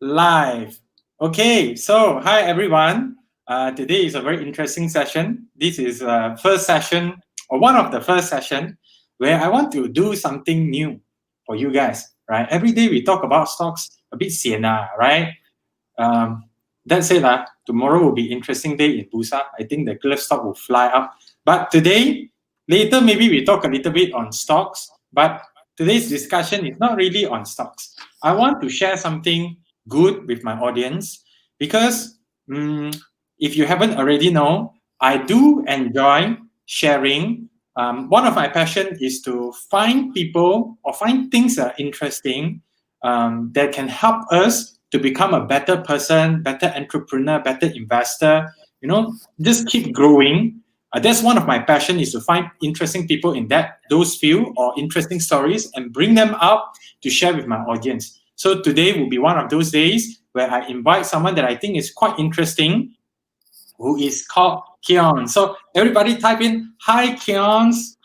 Live. Okay, so hi everyone. Today is a very interesting session. This is first session or one of the first session where I want to do something new for you guys. Right? Every day we talk about stocks a bit sian, right? That's it. Tomorrow will be interesting day in Bursa. I think the glove stock will fly up. But today, later maybe we talk a little bit on stocks. But today's discussion is not really on stocks. I want to share something good with my audience because if you haven't already know, I do enjoy sharing. One of my passion is to find people or find things that are interesting that can help us to become a better person, better entrepreneur, better investor. Just keep growing. That's one of my passion is to find interesting people in those field or interesting stories and bring them up to share with my audience. So today will be one of those days where I invite someone that I think is quite interesting, who is called Kionz. So everybody type in, hi Kionz,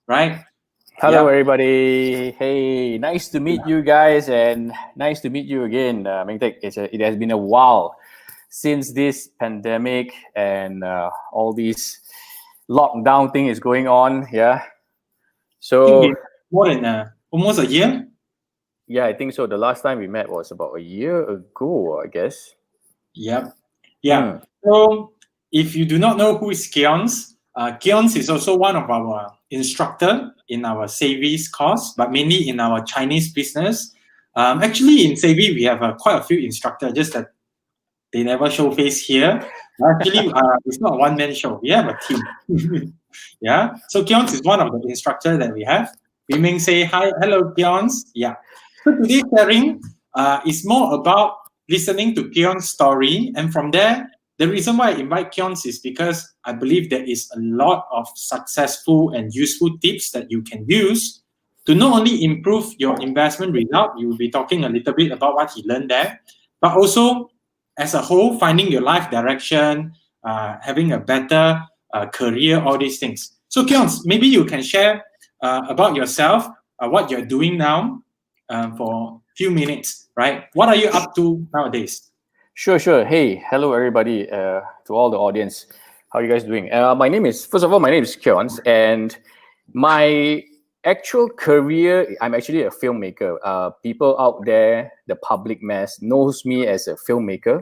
right? Hello, Yep. everybody. Hey, nice to meet you guys, and nice to meet you again. Meng Tek, it has been a while since this pandemic and all this lockdown thing is going on. Yeah. So More than almost a year. yeah, I think so. The last time we met was about a year ago, I guess. Yep. Yeah. So if you do not know who is Kionz, Kionz is also one of our instructor in our Savvy's course, but mainly in our Chinese business. Actually, in Savvy, we have quite a few instructors, just that they never show face here. Actually, it's not a one-man show. We have a team. Yeah. So Kionz is one of the instructors that we have. We may say hi, hello, Kionz. Yeah. So today's sharing is more about listening to Kion's story. And from there, the reason why I invite Kionz is because I believe there is a lot of successful and useful tips that you can use to not only improve your investment result, you will be talking a little bit about what he learned there, but also as a whole, finding your life direction, having a better career, all these things. So Kionz, maybe you can share about yourself, what you're doing now for a few minutes, right? What are you up to nowadays? Sure. Hey, hello, everybody. To all the audience, how are you guys doing? First of all, my name is Kionz, and my actual career, I'm actually a filmmaker. People out there, the public mass, knows me as a filmmaker.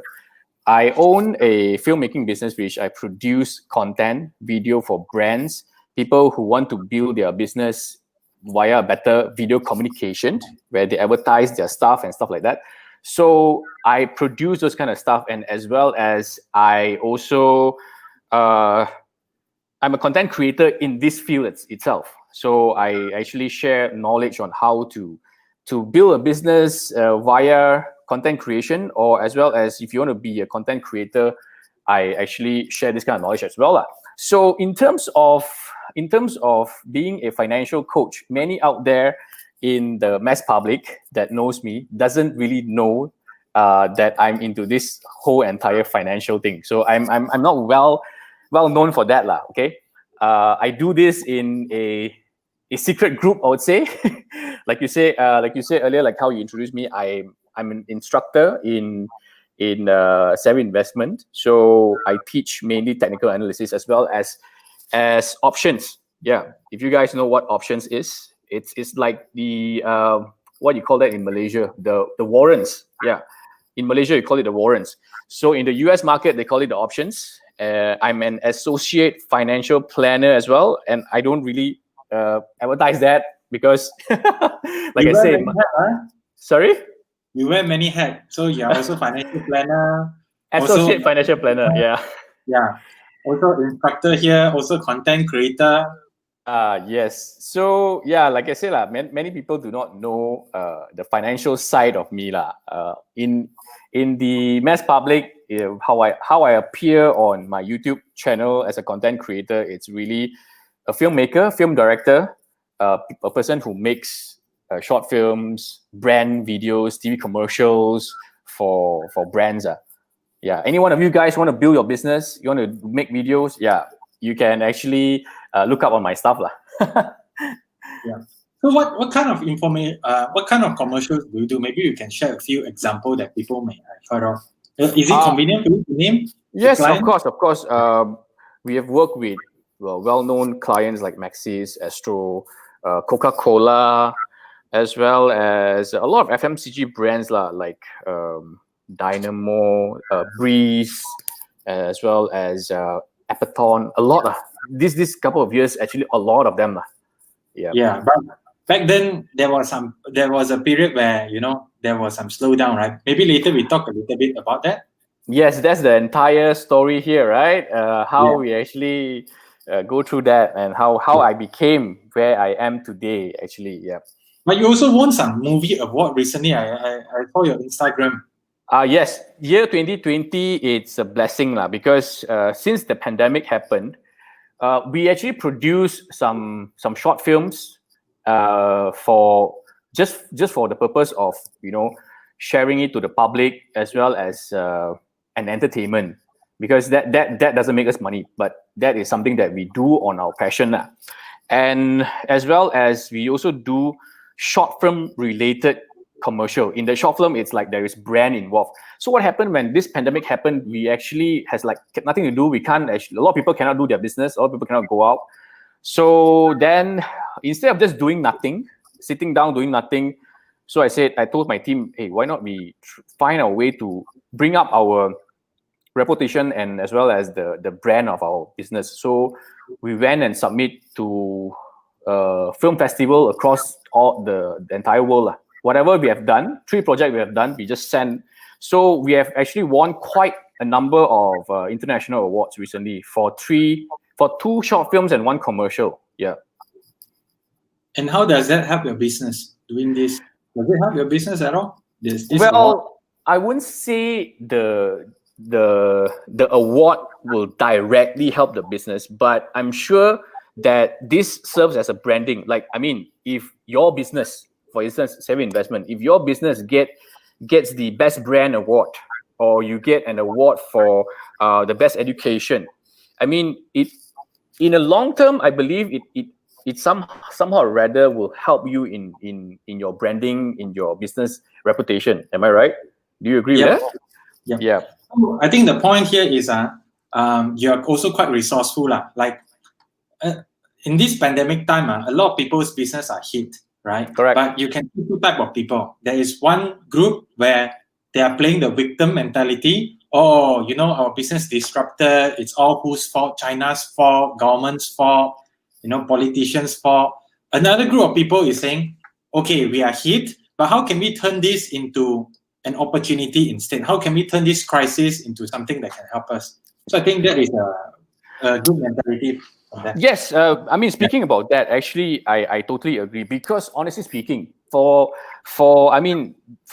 I own a filmmaking business which I produce content, video for brands, people who want to build their business via better video communication, where they advertise their stuff and stuff like that. So I produce those kind of stuff, and as well as I also, I'm a content creator in this field itself. So I actually share knowledge on how to build a business via content creation, or as well as if you want to be a content creator, I actually share this kind of knowledge as well. So in terms of being a financial coach, many out there in the mass public that knows me doesn't really know that I'm into this whole entire financial thing. So I'm not well known for that, okay. I do this in a secret group, I would say. like you said earlier, like how you introduced me, I'm an instructor in Savvy Investment. So I teach mainly technical analysis as well as options. Yeah, if you guys know what options is, it's like the what you call that in Malaysia, the warrants. Yeah, in Malaysia you call it the warrants. So in the US market they call it the options. I'm an associate financial planner as well, and I don't really advertise that because, like I say, sorry. You wear many hats. So you're also financial planner. Associate financial planner, yeah. Yeah. Also instructor here, also content creator. Yes. So yeah, like I said, many people do not know the financial side of me. In the mass public, how I appear on my YouTube channel as a content creator, it's really a filmmaker, film director, a person who makes short films, brand videos, TV commercials for brands. Yeah, any one of you guys want to build your business, you want to make videos, yeah, you can actually look up on my stuff. Yeah. So what kind of what kind of commercials do you do? Maybe you can share a few examples that people may have heard of. Is it Uh, convenient for you to name the yes, client? of course. We have worked with well-known clients like Maxis, Astro, Coca-Cola, as well as a lot of FMCG brands like Dynamo, Breeze, as well as Appeton. A lot. This couple of years, actually, a lot of them. Yeah. Yeah, but back then there was a period where there was some slowdown, right? Maybe later we talk a little bit about that. Yes, that's the entire story here, right? How Yeah. we actually go through that, and how I became where I am today. Actually, yeah. But you also won some movie award recently. I saw your Instagram. Yes, year 2020, it's a blessing lah, because since the pandemic happened, we actually produced some short films for just for the purpose of sharing it to the public, as well as an entertainment, because that doesn't make us money, but that is something that we do on our passion lah. And as well as we also do short film related commercial. In the short film, it's like there is brand involved. So what happened when this pandemic happened, we actually has like nothing to do. We can't actually, a lot of people cannot do their business, a lot of people cannot go out. So then instead of just doing nothing, sitting down doing nothing, so I told my team, hey, why not we find a way to bring up our reputation and as well as the brand of our business. So we went and submit to film festival across all the entire world. Whatever we have done, 3 projects we have done, we just sent. So we have actually won quite a number of international awards recently for 2 short films and 1 commercial. Yeah. And how does that help your business doing this? Does it help your business at all? This award? Well, I wouldn't say the award will directly help the business, but I'm sure that this serves as a branding. Like, I mean, if your business, for instance, Savvy Investment, if your business gets the best brand award, or you get an award for the best education, I mean, it in a long term, I believe it somehow rather will help you in your branding, in your business reputation. Am I right? Do you agree with that? Yeah. I think the point here is you're also quite resourceful. Like in this pandemic time, a lot of people's business are hit, right? Correct. But you can see 2 types of people. There is one group where they are playing the victim mentality. Oh, our business disrupted. It's all whose fault? China's fault, government's fault, politicians' fault. Another group of people is saying, okay, we are hit, but how can we turn this into an opportunity instead? How can we turn this crisis into something that can help us? So I think that is a good mentality. Yes, I mean, speaking about that, actually, I totally agree, because honestly speaking, for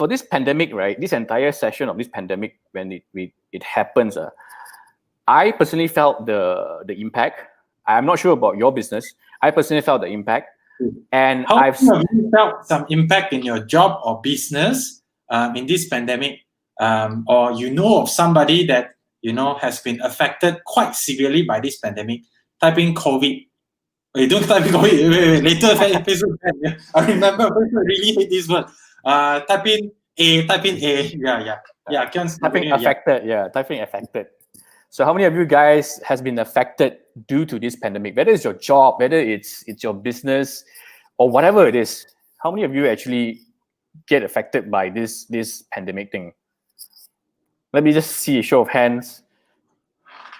this pandemic, right, this entire session of this pandemic, when it happens, I personally felt the impact. I'm not sure about your business. I personally felt the impact, and have you felt some impact in your job or business in this pandemic, or of somebody that has been affected quite severely by this pandemic? Type in COVID. Wait, don't type in COVID. Wait. Later, Facebook. I remember Facebook really hate this word. Type in A. Yeah. Kionz, typing affected. Yeah, typing affected. So how many of you guys has been affected due to this pandemic? Whether it's your job, whether it's your business, or whatever it is. How many of you actually get affected by this pandemic thing? Let me just see a show of hands.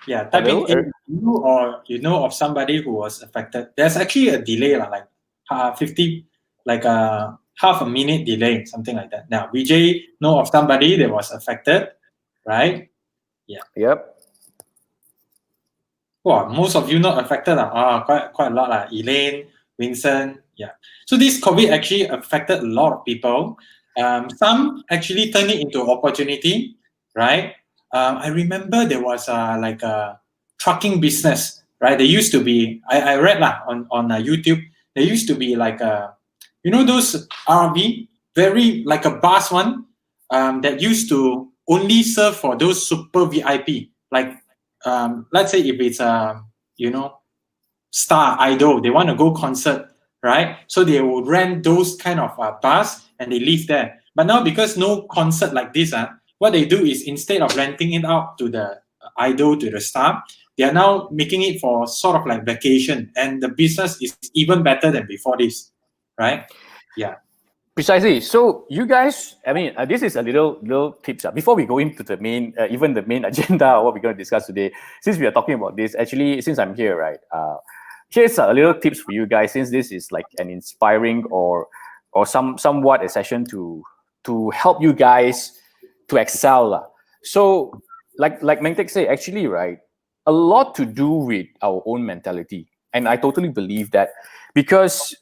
Yeah, type in you know of somebody who was affected. There's actually a delay, like 50, like half a minute delay, something like that. Now, Vijay know of somebody that was affected, right? Yeah. Yep. Well, most of you not affected. Quite a lot. Elaine, Vincent, yeah. So this COVID actually affected a lot of people. Some actually turned it into opportunity, right? I remember there was like a trucking business, right? There used to be, I read on YouTube, there used to be like those RV, very like a bus one, that used to only serve for those super VIP, like let's say if it's star idol, they want to go concert, right? So they would rent those kind of bars and they live there. But now because no concert like this, what they do is instead of renting it out to the idol, to the star, they are now making it for sort of like vacation, and the business is even better than before this, right? Yeah. Precisely. So you guys, I mean, this is a little tips. Before we go into the main, even the main agenda of what we're going to discuss today, since we are talking about this, actually, since I'm here, right, here's a little tips for you guys, since this is like an inspiring or somewhat a session to help you guys to excel. So like Mengtek say, actually, right, a lot to do with our own mentality. And I totally believe that, because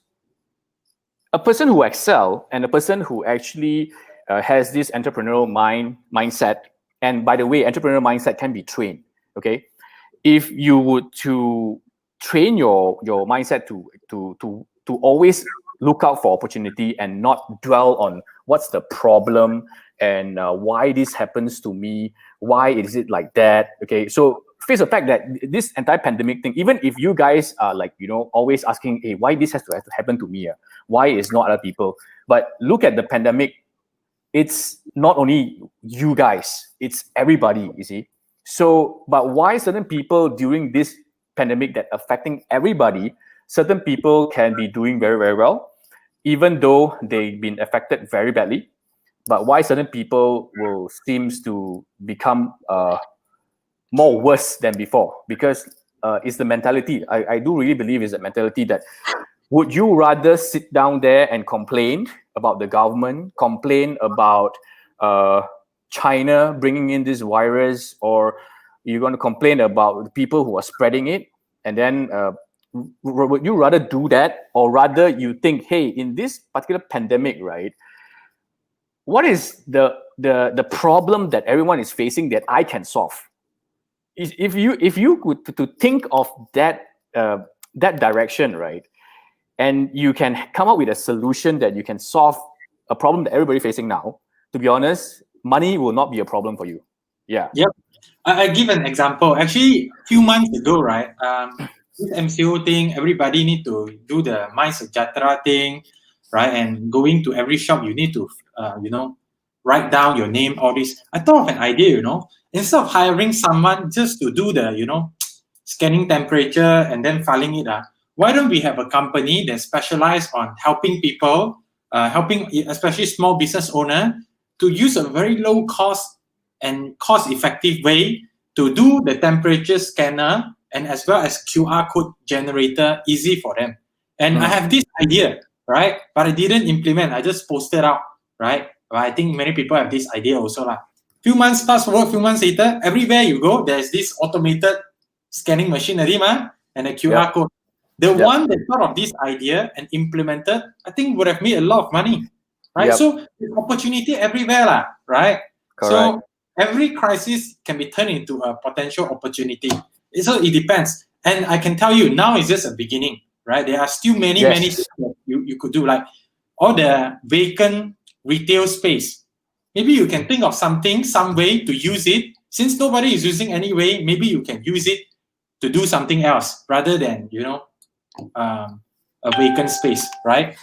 a person who excel and a person who actually has this entrepreneurial mindset, and by the way, entrepreneurial mindset can be trained. Okay, if you would to train your mindset to always look out for opportunity and not dwell on what's the problem and why this happens to me, why is it like that. Okay, so face the fact that this entire pandemic thing, even if you guys are like, always asking, hey, why this has to happen to me? Why is not other people? But look at the pandemic. It's not only you guys, it's everybody, you see. So, but why certain people during this pandemic that affecting everybody, certain people can be doing very, very well, even though they've been affected very badly. But why certain people will seems to become more worse than before? Because it's the mentality. I do really believe it's a mentality that would you rather sit down there and complain about the government, complain about China bringing in this virus, or you're going to complain about the people who are spreading it? And then would you rather do that, or rather you think, hey, in this particular pandemic, right, what is the problem that everyone is facing that I can solve? If you could to think of that direction, right, and you can come up with a solution that you can solve a problem that everybody's facing now, to be honest, money will not be a problem for you. Yeah. Yep. I give an example. Actually, a few months ago, right, this MCO thing, everybody need to do the My Sejahtera thing, right? And going to every shop, you need to, write down your name, all this. I thought of an idea, instead of hiring someone just to do the, scanning temperature and then filing it, why don't we have a company that specializes on helping people, helping especially small business owner, to use a very low cost and cost-effective way to do the temperature scanner and as well as QR code generator easy for them. And I have this idea, right? But I didn't implement. I just posted out, right? But I think many people have this idea also. Few months fast forward, few months later, everywhere you go, there's this automated scanning machine and a QR code. The one that thought of this idea and implemented, I think would have made a lot of money, right? So there's opportunity everywhere, right? Correct. So every crisis can be turned into a potential opportunity. So it depends. And I can tell you, now is just a beginning, right? There are still many things that you could do, like all the vacant retail space. Maybe you can think of something, some way to use it. Since nobody is using anyway, maybe you can use it to do something else rather than, a vacant space, right?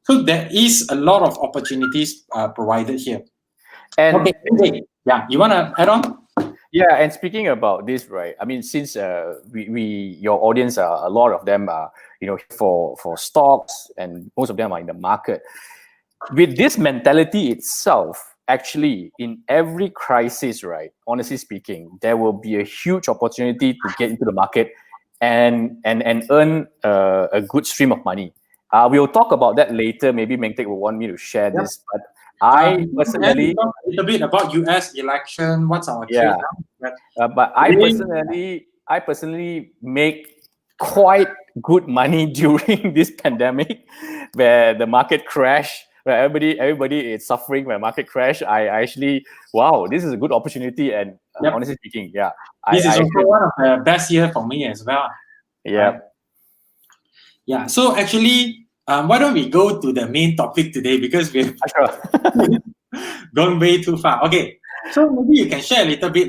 So there is a lot of opportunities provided here. And okay. Yeah, you want to add on? Yeah, and speaking about this, right? I mean, since we your audience are, a lot of them are, for stocks, and most of them are in the market. With this mentality itself, actually, in every crisis, right? Honestly speaking, there will be a huge opportunity to get into the market and earn a good stream of money. We'll talk about that later. Maybe Mengtek will want me to share this, but I personally talk a little bit about US election. What's our yeah, but I personally make quite good money during this pandemic, where the market crash, where everybody is suffering when market crash. I actually, wow, this is a good opportunity, and honestly speaking, this is also one of the best year for me as well. Yeah, right? Yeah. So actually, why don't we go to the main topic today, because we've gone way too far. Okay, so maybe you can share a little bit,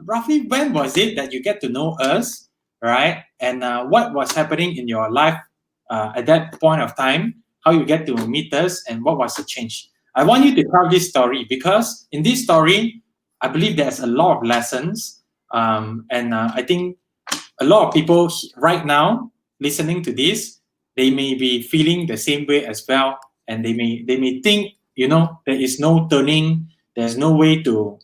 roughly when was it that you get to know us, right? And what was happening in your life at that point of time, how you get to meet us, and what was the change. I want you to tell this story because in this story, I believe there's a lot of lessons, and I think a lot of people right now listening to this, they may be feeling the same way as well, and they may think, there is no turning, there's no way to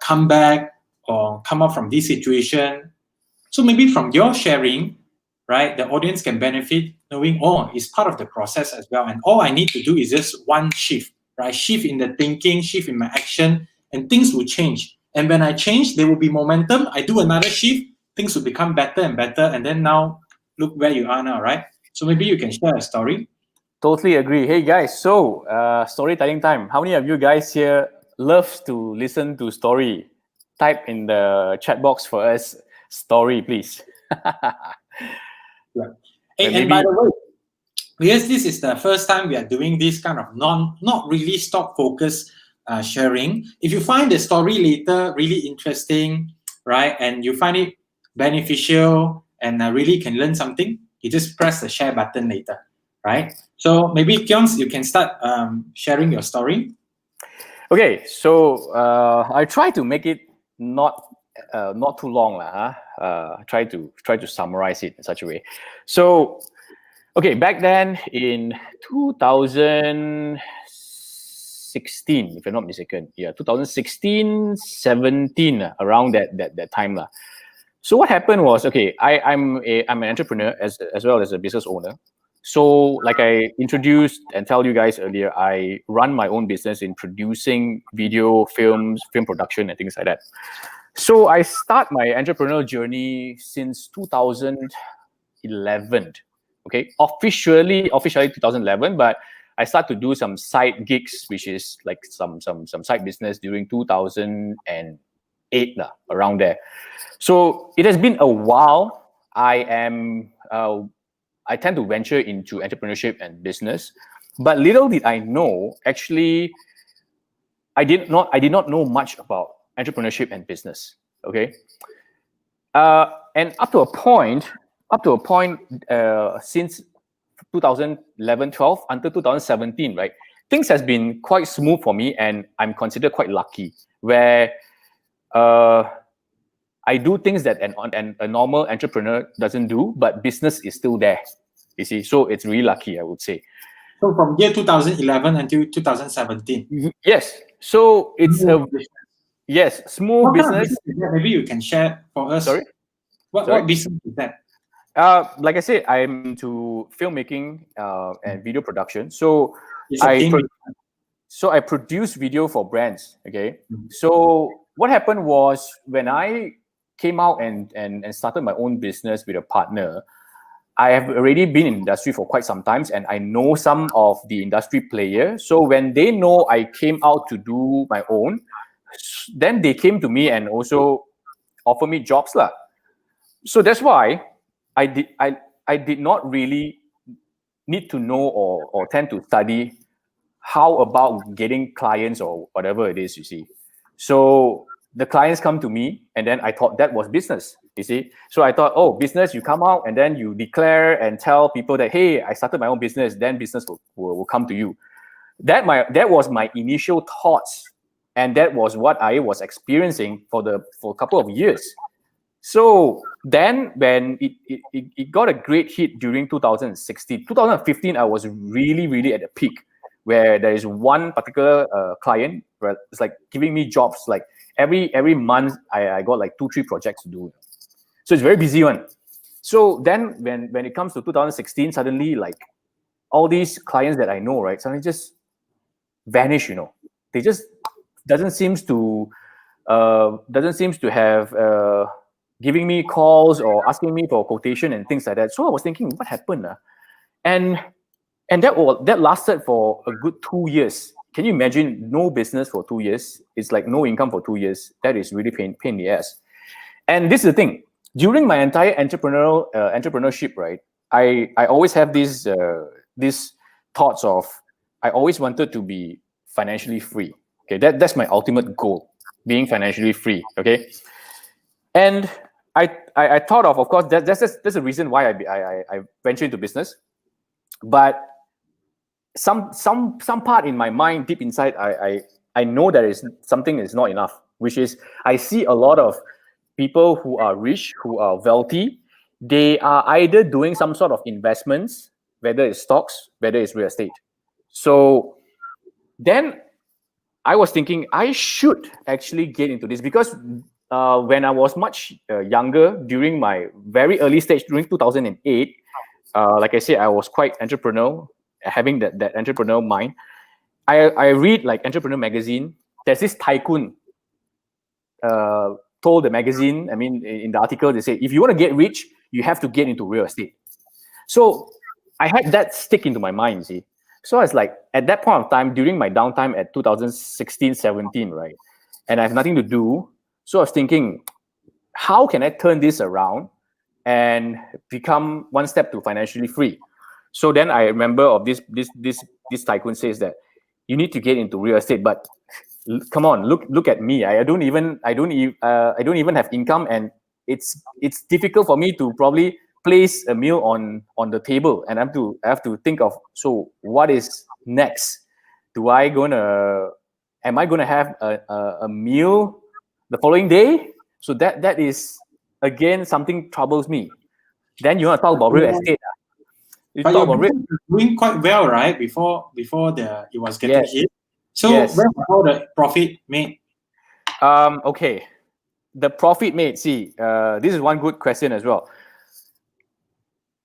come back or come up from this situation. So maybe from your sharing, right, the audience can benefit knowing, it's part of the process as well. And all I need to do is just one shift, right? Shift in the thinking, shift in my action, and things will change. And when I change, there will be momentum. I do another shift, things will become better and better. And then now, look where you are now, right? So maybe you can share a story. Totally agree. Hey guys, so storytelling time. How many of you guys here loves to listen to story? Type in the chat box for us story, please. Yeah. Hey, and by the way, because this is the first time we are doing this kind of not really stock focused sharing. If you find the story later really interesting, right, and you find it beneficial and really can learn something, you just press the share button later, right? So maybe Kionz, you can start sharing your story. Okay, so I try to make it not too long, try to summarize it in such a way. So, okay, back then in 2016, if I'm not mistaken, 2016, 17, around that time lah. So what happened was, okay, I'm an entrepreneur as well as a business owner. So like I introduced and tell you guys earlier, I run my own business in producing video, film production and things like that. So I start my entrepreneurial journey since 2011. Okay, officially 2011, but I start to do some side gigs, which is like some side business during 2008 around there. So it has been a while. I tend to venture into entrepreneurship and business, but little did I know, actually, I did not know much about entrepreneurship and business. Okay, and up to a point, since 2011-12 until 2017, right, things has been quite smooth for me, and I'm considered quite lucky, where I do things that a normal entrepreneur doesn't do, but business is still there. You see, so it's really lucky, I would say. So from year 2011 until 2017. Yes. So it's smooth business. Maybe you can share for us. Sorry. What business is that? Like I said, I'm into filmmaking and video production. So I produce video for brands. Okay. Mm-hmm. So what happened was, when I came out and started my own business with a partner, I have already been in industry for quite some time, and I know some of the industry players. So when they know I came out to do my own, then they came to me and also offer me jobs lah. So that's why I did not really need to know or tend to study how about getting clients or whatever it is, you see. So the clients come to me, and then I thought that was business, you see. So I thought, business, you come out and then you declare and tell people that, hey, I started my own business, then business will come to you. That was my initial thoughts, and that was what I was experiencing for a couple of years. So then when it got a great hit during 2016, 2015, I was really, really at the peak, where there is one particular client where it's like giving me jobs like every month. I got like 2-3 projects to do. So it's very busy one. So then when it comes to 2016, suddenly like all these clients that I know, right, suddenly just vanish, They just doesn't seems to have giving me calls or asking me for quotation and things like that. So I was thinking, what happened? And that lasted for a good 2 years. Can you imagine no business for 2 years? It's like no income for 2 years. That is really pain in the ass. And this is the thing. During my entire entrepreneurship, right, I always have these thoughts of, I always wanted to be financially free. Okay, that's my ultimate goal, being financially free. Okay, and I thought of course, that's the reason why I ventured into business. but some part in my mind, deep inside, I know there is something is not enough, which is I see a lot of people who are rich, who are wealthy. They are either doing some sort of investments, whether it's stocks, whether it's real estate. So then I was thinking I should actually get into this, because when I was much younger, during my very early stage, during 2008, like I said, I was quite entrepreneurial, having that entrepreneurial mind. I read like Entrepreneur magazine. There's this tycoon told the magazine, I mean, in the article, they say, if you want to get rich, you have to get into real estate. So I had that stick into my mind, you see. So I was like, at that point of time, during my downtime at 2016, 17, right? And I have nothing to do. So I was thinking, how can I turn this around and become one step to financially free? So then I remember of this tycoon says that you need to get into real estate, but come on, look at me. I don't even have income, and it's difficult for me to probably place a meal on the table, and I have to think of, so what is next? Am I gonna have a meal the following day? So that is again something troubles me. Then you want to talk about real estate. But you're doing quite well, right? Before it was getting hit. So where was all the profit made? Okay, the profit made. See, this is one good question as well.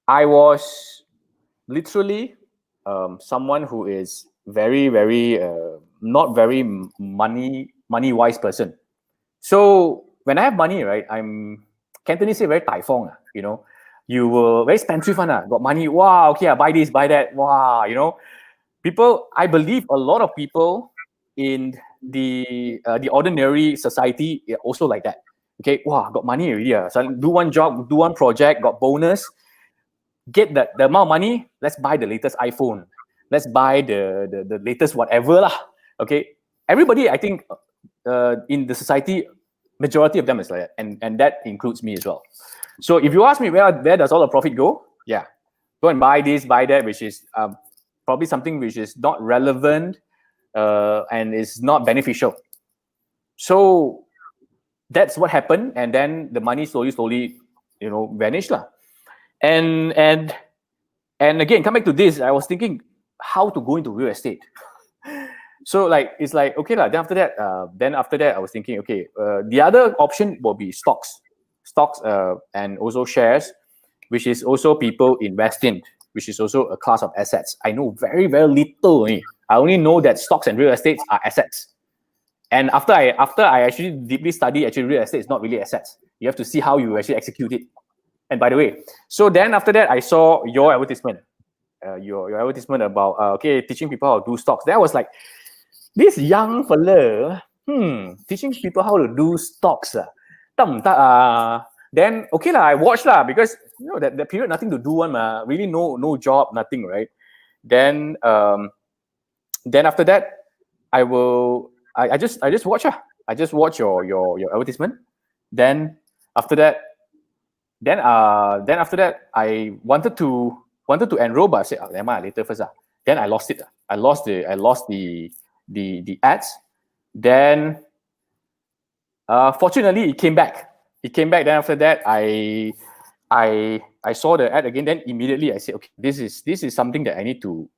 I was literally someone who is very, very not very money wise person. So when I have money, right, I'm Cantonese say very tai fong, you know. You were very spendthrift one, got money. Wow, okay, I buy this, buy that. Wow, you know. People, I believe a lot of people in the ordinary society are also like that. Okay, wow, got money already. So do one job, do one project, got bonus, get the amount of money. Let's buy the latest iPhone. Let's buy the latest whatever lah. Okay, everybody, I think, in the society, majority of them is like that, and that includes me as well. So if you ask me where does all the profit go? Yeah, go and buy this, buy that, which is probably something which is not relevant and is not beneficial. So that's what happened, and then the money slowly, you know, vanished lah. And again, come back to this. I was thinking how to go into real estate. So like it's like okay lah. Then after that, I was thinking okay. The other option will be stocks, and also shares, which is also people invest in, which is also a class of assets. I know very, very little. I only know that stocks and real estate are assets. And after I actually deeply study, actually real estate is not really assets. You have to see how you actually execute it. And by the way, so then after that, I saw your advertisement, your advertisement about teaching people how to do stocks. Then I was like, this young fella, teaching people how to do stocks. Then okay lah, I watched lah, because you know that period nothing to do one really no job, nothing, right? Then after that, I just watch I just watch your advertisement. Then after that I wanted to enroll, but I said later first. Then I lost it. I lost the ads. Then fortunately it came back. Then after that I saw the ad again. Then immediately I said, okay, this is something that I need to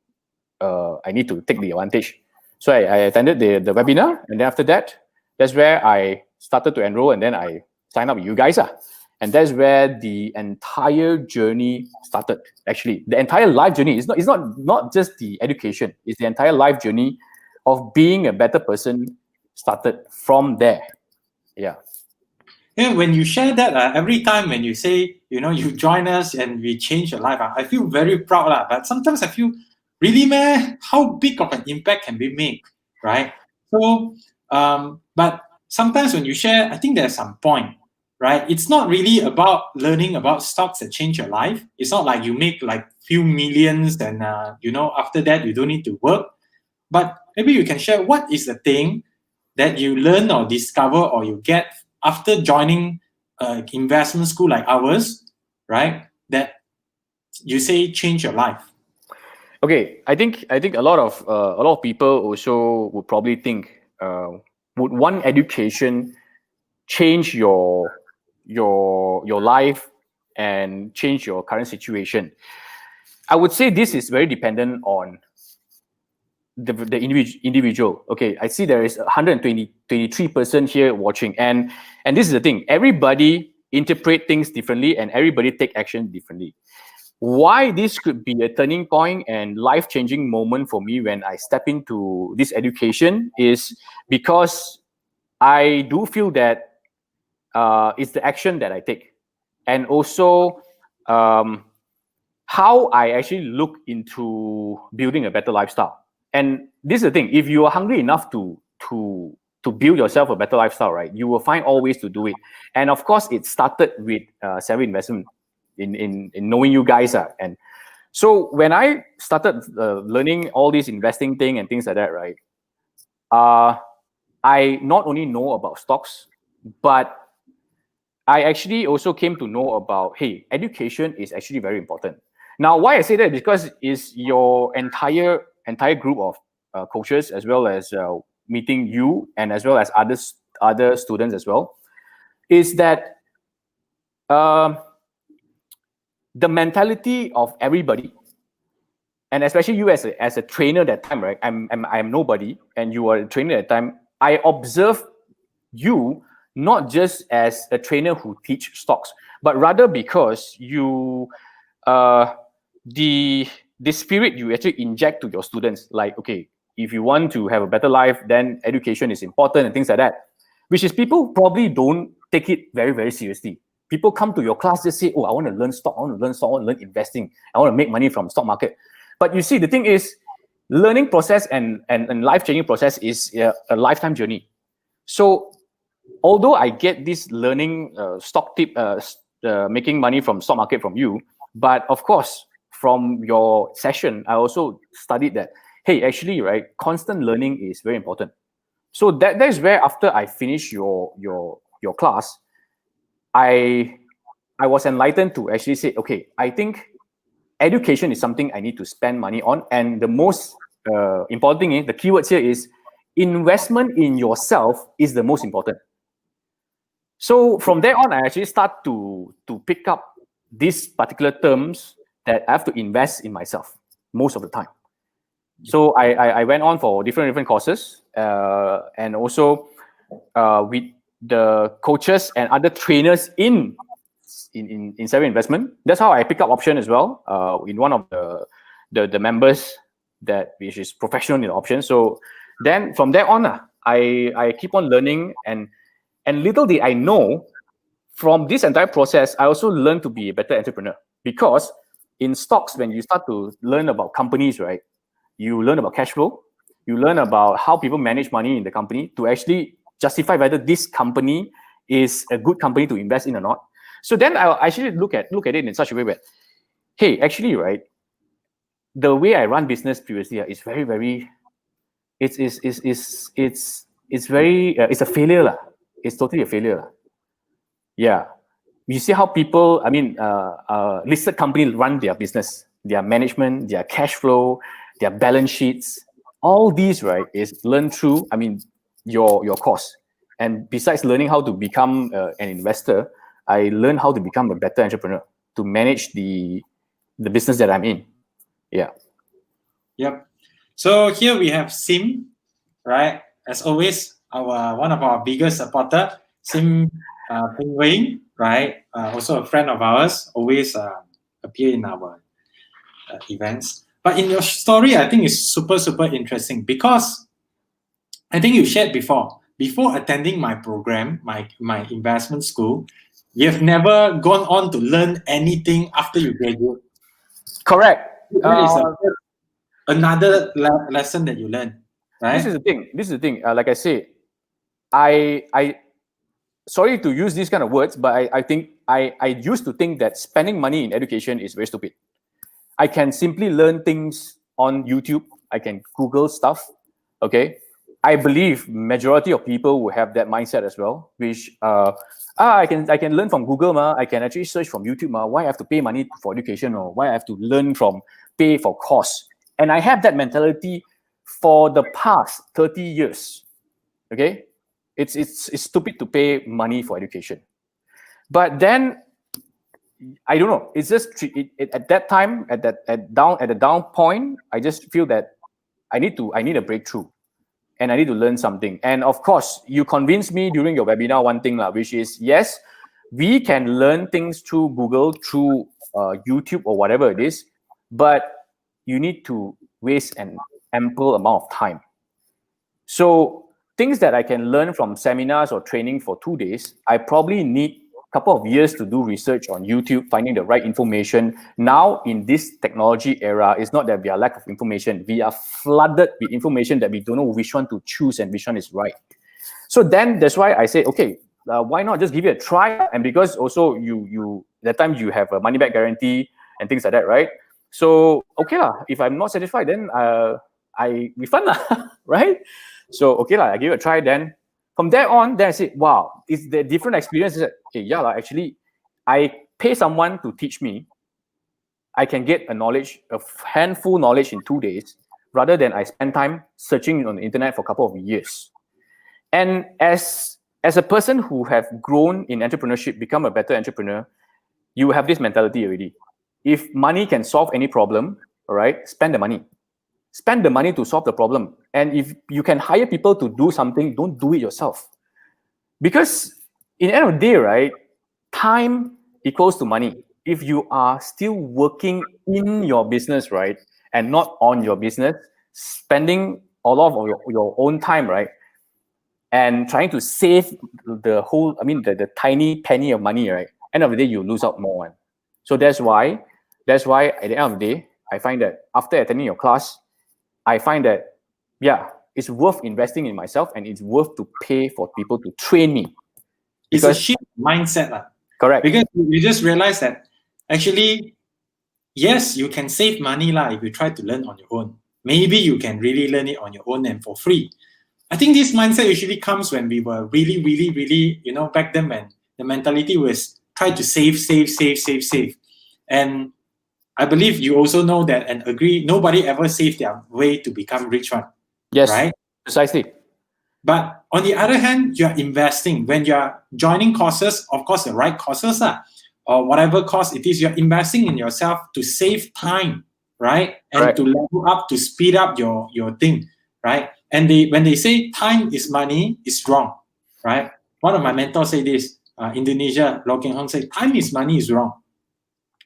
take the advantage. So I attended the webinar, and then after that, that's where I started to enroll, and then I signed up with you guys. And that's where the entire journey started. Actually, the entire life journey is not just the education, it's the entire life journey of being a better person started from there. Yeah. Yeah, when you share that, every time when you say, you know, you join us and we change your life, I feel very proud. But sometimes I feel, really, man, how big of an impact can be made, right? So, but sometimes when you share, I think there's some point, right? It's not really about learning about stocks that change your life. It's not like you make like few millions and, you know, after that, you don't need to work. But maybe you can share what is the thing that you learn or discover or you get after joining an investment school like ours, right? That you say change your life. Okay, I think a lot of people also would probably think, would one education change your life and change your current situation? I would say this is very dependent on the individual. Okay, I see there is 123% here watching, and this is the thing. Everybody interpret things differently, and everybody take action differently. Why this could be a turning point and life-changing moment for me when I step into this education is because I do feel that it's the action that I take, and also um, how I actually look into building a better lifestyle. And this is the thing: if you are hungry enough to build yourself a better lifestyle, right, you will find all ways to do it. And of course, it started with savvy investment in knowing you guys. And so when I started learning all these investing thing and things like that, right, I not only know about stocks, but I actually also came to know about, hey, education is actually very important. Now, why I say that is because is your entire group of coaches, as well as meeting you and as well as other students as well, is that um the mentality of everybody, and especially you as a trainer that time, right? I'm nobody, and you are a trainer at that time. I observe you not just as a trainer who teach stocks, but rather because you the spirit you actually inject to your students, like, okay, if you want to have a better life, then education is important and things like that, which is people probably don't take it very, very seriously. People come to your class, just say, oh, I want to learn stock, I want to learn stock, I want to learn investing, I want to make money from stock market. But you see, the thing is, learning process and life-changing process is a lifetime journey. So although I get this learning stock tip, making money from stock market from you, but of course, from your session, I also studied that, hey, actually, right, constant learning is very important. So that is where, after I finish your class, I was enlightened to actually say, okay, I think education is something I need to spend money on, and the most important thing is, the keywords here is investment in yourself is the most important. So from there on, I actually start to pick up these particular terms that I have to invest in myself most of the time. So I went on for different courses, and also with the coaches and other trainers in savvy investment. That's how I pick up option as well. In one of the members that which is professional in option. So then from there on, I keep on learning, and little did I know, from this entire process, I also learned to be a better entrepreneur. Because in stocks, when you start to learn about companies, right, you learn about cash flow, you learn about how people manage money in the company to actually justify whether this company is a good company to invest in or not. So then I'll actually look at it in such a way where, hey, actually, right, the way I run business previously is very, very, it's very, it's a failure lah. It's totally a failure. Yeah. You see how people, I mean, listed companies run their business, their management, their cash flow, their balance sheets. All these, right, is learned through, I mean, your course. And besides learning how to become an investor, I learned how to become a better entrepreneur, to manage the business that I'm in. Yeah. Yep. So here we have Sim, right? As always, one of our biggest supporter, Sim Ping Wing, right? Also a friend of ours, always appear in our events. But in your story, I think it's super, super interesting, because I think you shared before attending my program, my investment school, you've never gone on to learn anything after you graduate. Correct. That is another lesson that you learn, right? This is the thing. Like I say, I sorry to use these kind of words, but I think I used to think that spending money in education is very stupid. I can simply learn things on YouTube. I can Google stuff. Okay. I believe majority of people will have that mindset as well, which I can learn from Google, I can actually search from YouTube, why I have to pay money for education, or why I have to learn from pay for course. And I have that mentality for the past 30 years. Okay? It's stupid to pay money for education. But then I don't know. It's just at that time, at the down point, I just feel that I need a breakthrough, and I need to learn something. And of course, you convinced me during your webinar one thing, which is yes, we can learn things through Google, through YouTube or whatever it is, but you need to waste an ample amount of time. So things that I can learn from seminars or training for 2 days, I probably need a couple of years to do research on YouTube, finding the right information. Now, in this technology era, it's not that we are lack of information. We are flooded with information that we don't know which one to choose and which one is right. So then that's why I say, okay, why not just give it a try? And because also you that time you have a money back guarantee and things like that, right? So okay lah, if I'm not satisfied, then I refund lah, right? So okay lah, I give it a try. Then from there on, then I said, wow, it's the different experiences. Okay, yeah lah, actually, I pay someone to teach me. I can get a handful knowledge in 2 days, rather than I spend time searching on the internet for a couple of years. And as a person who have grown in entrepreneurship, become a better entrepreneur, you have this mentality already. If money can solve any problem, all right, spend the money. Spend the money to solve the problem. And if you can hire people to do something, don't do it yourself. Because in the end of the day, right, time equals to money. If you are still working in your business, right, and not on your business, spending a lot of your own time, right, and trying to save the tiny penny of money, right, end of the day, you lose out more. One. So that's why at the end of the day, I find that after attending your class, I find that, yeah, it's worth investing in myself, and it's worth to pay for people to train me. It's a shift mindset. Correct. Because you just realize that actually, yes, you can save money if you try to learn on your own. Maybe you can really learn it on your own and for free. I think this mindset usually comes when we were really, really, really, back then when the mentality was try to save. And I believe you also know that and agree, nobody ever saved their way to become rich one. Yes, right? Precisely. But on the other hand, you're investing. When you're joining courses, of course, the right courses, or whatever course it is, you're investing in yourself to save time, right? And Correct. to level up, to speed up your thing, right? And when they say time is money, it's wrong, right? One of my mentors say this, Indonesia, Loh Keng Hong said, time is money is wrong.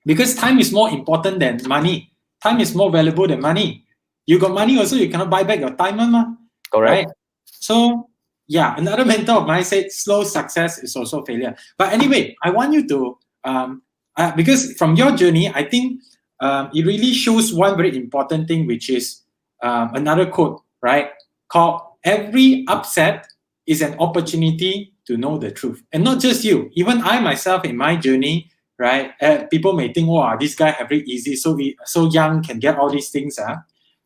Because time is more important than money. Time is more valuable than money. You got money also, you cannot buy back your time, Correct. right? So, yeah, another mentor of mine said, slow success is also failure. But anyway, I want you to, because from your journey, I think it really shows one very important thing, which is another quote, right? Called, every upset is an opportunity to know the truth. And not just you, even I myself in my journey, right? People may think, wow, this guy have it easy, so young, can get all these things.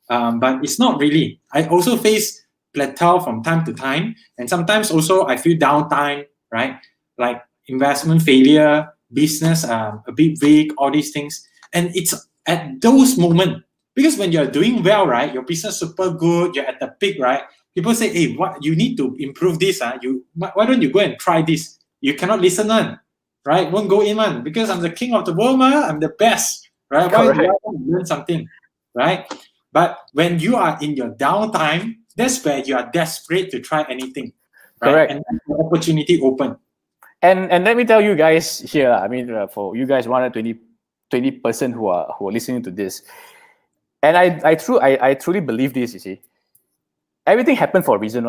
But it's not really. I also face plateau from time to time. And sometimes also I feel downtime, right? Like investment failure, business a bit weak, all these things. And it's at those moments, because when you're doing well, right, your business super good, you're at the peak, right? People say, hey, what you need to improve this. Why don't you go and try this? You cannot listen on, right? Won't go in on, because I'm the king of the world, I'm the best, right? Why do I want to learn something, right? But when you are in your downtime, that's where you are desperate to try anything, right? Correct. And the opportunity open. And let me tell you guys here, for you guys 120% who are listening to this, and I truly believe this, you see. Everything happened for a reason,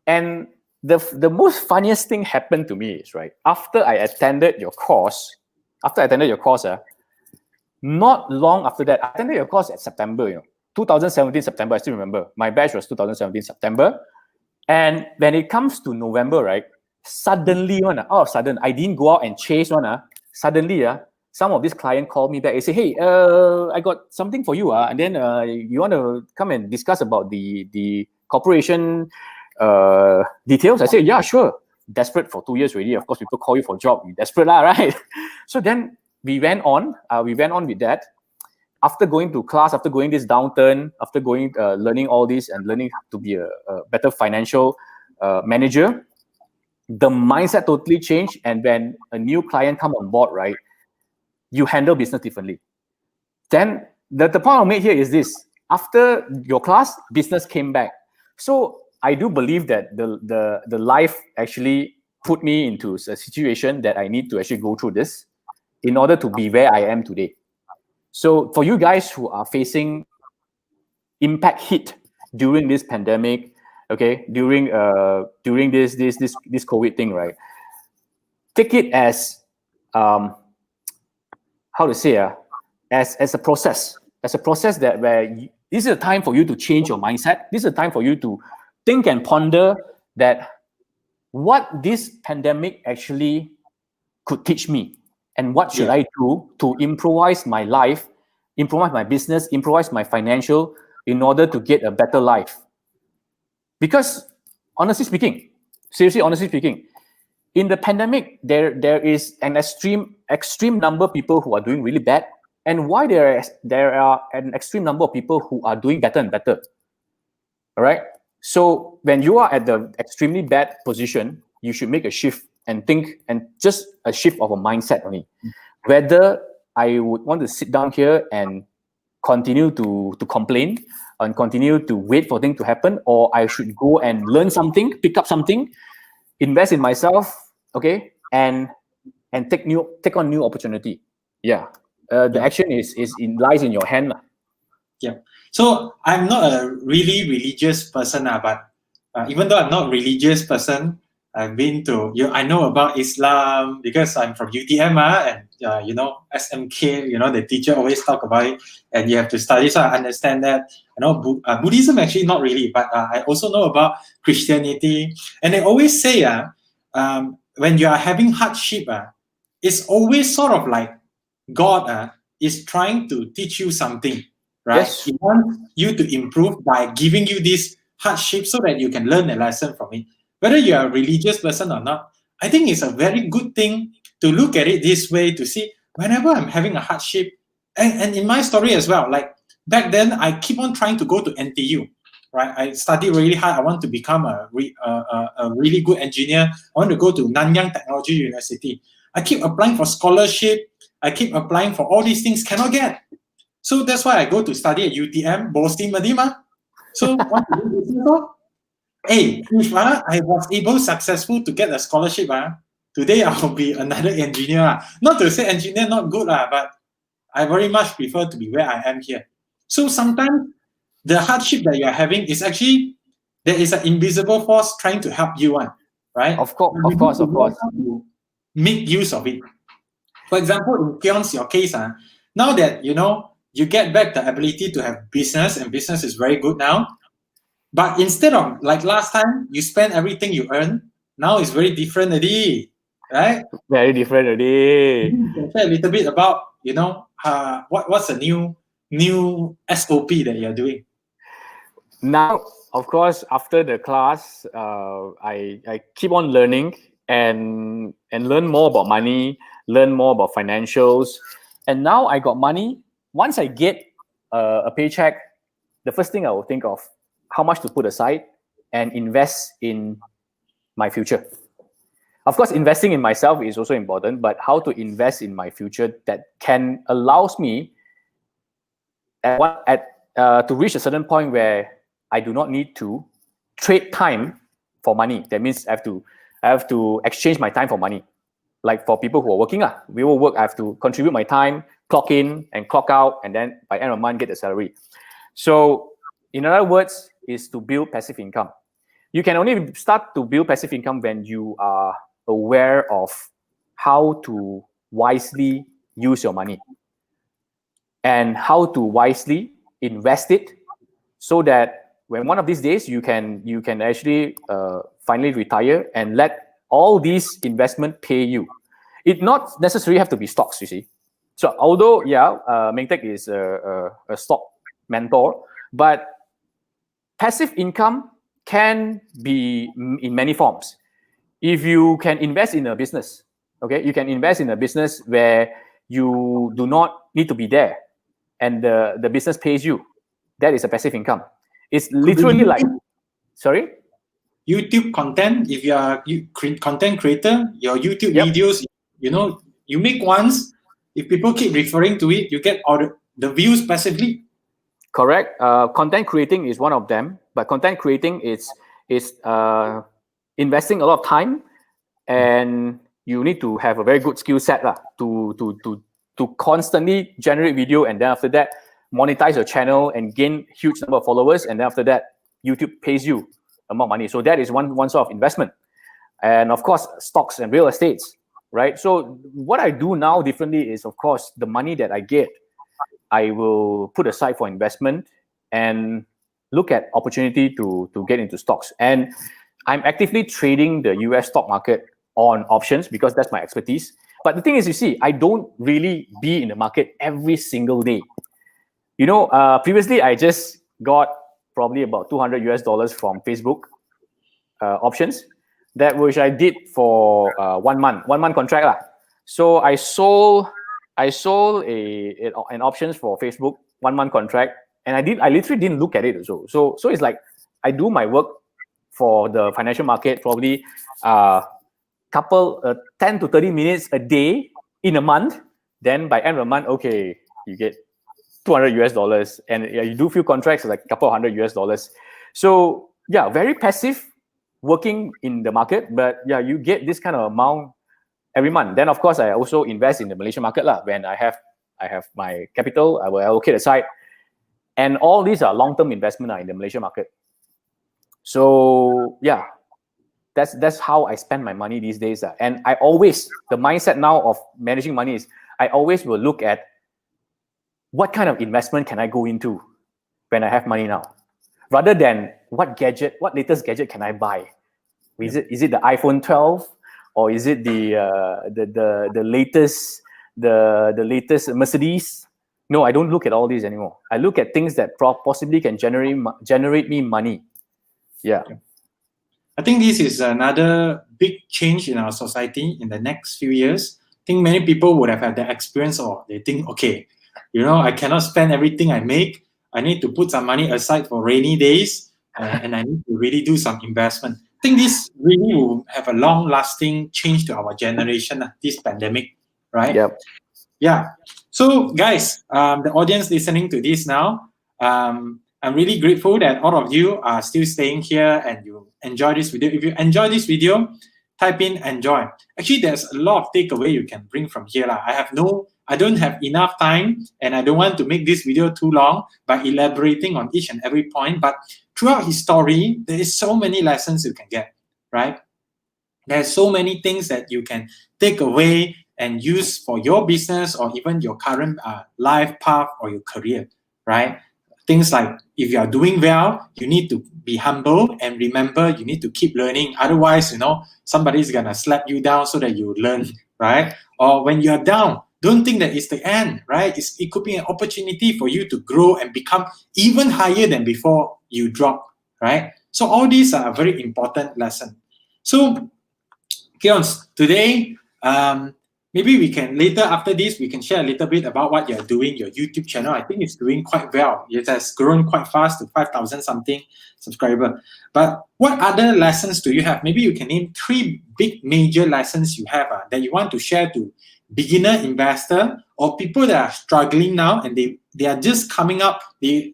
And the most funniest thing happened to me is, right, after I attended your course, not long after that, I attended your course at September, 2017 September, I still remember. My batch was 2017 September. And when it comes to November, right, suddenly, all of a sudden, I didn't go out and chase one. Suddenly, some of this client called me back. They say, hey, I got something for you. And then you want to come and discuss about the corporation details? I said, yeah, sure. Desperate for 2 years already. Of course, people call you for a job. You're desperate, right? So then we went on with that. after going to class, after going this downturn, after going learning all this and learning to be a better financial manager, the mindset totally changed. And when a new client come on board, right, you handle business differently. Then the point I made here is this: after your class, business came back. So I do believe that the life actually put me into a situation that I need to actually go through this in order to be where I am today. So for you guys who are facing impact hit during this pandemic, okay, during this COVID thing, right? Take it as how to say as a process that this is a time for you to change your mindset. This is a time for you to think and ponder that what this pandemic actually could teach me, and what should I do to improvise my life, improvise my business, improvise my financial in order to get a better life. Because honestly speaking, in the pandemic, there is an extreme number of people who are doing really bad, and why there are an extreme number of people who are doing better and better. All right. So when you are at the extremely bad position, you should make a shift and think, and just a shift of a mindset only. Whether I would want to sit down here and continue to complain and continue to wait for things to happen, or I should go and learn something, pick up something, invest in myself, okay, and take on new opportunity. The action lies in your hand. Yeah. So I'm not a really religious person, but even though I'm not a religious person, I've been to, I know about Islam because I'm from UTM, and SMK, the teacher always talk about it, and you have to study, so I understand that. Buddhism actually not really, but I also know about Christianity, and they always say when you are having hardship, it's always sort of like God is trying to teach you something. Right? Yes. He wants you to improve by giving you this hardship so that you can learn a lesson from it. Whether you are a religious person or not, I think it's a very good thing to look at it this way, to see whenever I'm having a hardship, and in my story as well, like back then, I keep on trying to go to NTU, right? I study really hard. I want to become a really good engineer. I want to go to Nanyang Technology University. I keep applying for scholarship. I keep applying for all these things, cannot get. So that's why I go to study at UTM, Bosti Madima. So what to do business? Hey, if I was able successful to get a scholarship, today I will be another engineer. Not to say engineer not good, but I very much prefer to be where I am here. So sometimes the hardship that you are having is actually, there is an invisible force trying to help you, right? Of course. To make use of it. For example, in Kionz, your case, now that you get back the ability to have business, and business is very good now. But instead of like last time, you spend everything you earn, now it's very different already, right? Very different already. You can share a little bit about, what's the new SOP that you're doing? Now, of course, after the class, I keep on learning and learn more about money, learn more about financials. And now I got money. Once I get a paycheck, the first thing I will think of how much to put aside and invest in my future. Of course, investing in myself is also important, but how to invest in my future that can allows me to reach a certain point where I do not need to trade time for money. That means I have to exchange my time for money. Like for people who are working, we will work. I have to contribute my time, clock in and clock out, and then by end of month get the salary. So, in other words, is to build passive income. You can only start to build passive income when you are aware of how to wisely use your money and how to wisely invest it, so that when one of these days you can actually finally retire and let all these investment pay you. It not necessarily have to be stocks, you see. So although Mengtek is a stock mentor, but passive income can be in many forms. If you can invest in a business, okay, you can invest in a business where you do not need to be there, and the business pays you. That is a passive income. It's Could be literally like, sorry? YouTube content. If you are content creator, your YouTube Yep. videos, you make once. If people keep referring to it, you get all the views passively. Correct. Content creating is one of them, but content creating is investing a lot of time, and you need to have a very good skill set to constantly generate video, and then after that monetize your channel and gain huge number of followers, and then after that YouTube pays you amount of money. So that is one sort of investment. And of course, stocks and real estates, right? So what I do now differently is, of course, the money that I get, I will put aside for investment and look at opportunity to get into stocks. And I'm actively trading the US stock market on options because that's my expertise. But the thing is, you see, I don't really be in the market every single day. Previously I just got probably about $200 from Facebook options, that which I did for 1 month contract lah. So I sold an options for Facebook 1 month contract, and I literally didn't look at it also. So it's like I do my work for the financial market probably 10 to 30 minutes a day in a month. Then by end of the month, okay, you get $200, and you do few contracts like a couple of $100. So yeah, very passive working in the market, but yeah, you get this kind of amount every month. Then of course I also invest in the Malaysian market lah. When I have my capital, I will allocate aside, and all these are long-term investment in the Malaysian market. So yeah, that's how I spend my money these days. And I always, the mindset now of managing money is I always will look at what kind of investment can I go into when I have money now, rather than what latest gadget can I buy? Is it the iPhone 12, or is it the latest Mercedes? No, I don't look at all these anymore. I look at things that possibly can generate me money. Yeah. I think this is another big change in our society in the next few years. I think many people would have had the experience, or they think, okay, I cannot spend everything I make. I need to put some money aside for rainy days, and I need to really do some investment. I think this really will have a long-lasting change to our generation, this pandemic, right? Yep. Yeah. So, guys, the audience listening to this now, I'm really grateful that all of you are still staying here and you enjoy this video. If you enjoy this video, type in enjoy. Actually, there's a lot of takeaway you can bring from here. I don't have enough time, and I don't want to make this video too long by elaborating on each and every point. But throughout his story, there is so many lessons you can get, right? There's so many things that you can take away and use for your business or even your current life path or your career, right? Things like, if you are doing well, you need to be humble and remember you need to keep learning. Otherwise, somebody's gonna slap you down so that you learn, right? Or when you're down, don't think that it's the end, right? It could be an opportunity for you to grow and become even higher than before you drop, right? So all these are a very important lesson. So, Kionz, today, maybe we can, later after this, we can share a little bit about what you're doing, your YouTube channel. I think it's doing quite well. It has grown quite fast to 5,000 something subscriber. But what other lessons do you have? Maybe you can name 3 big major lessons you have that you want to share to beginner investor or people that are struggling now and they are just coming up. They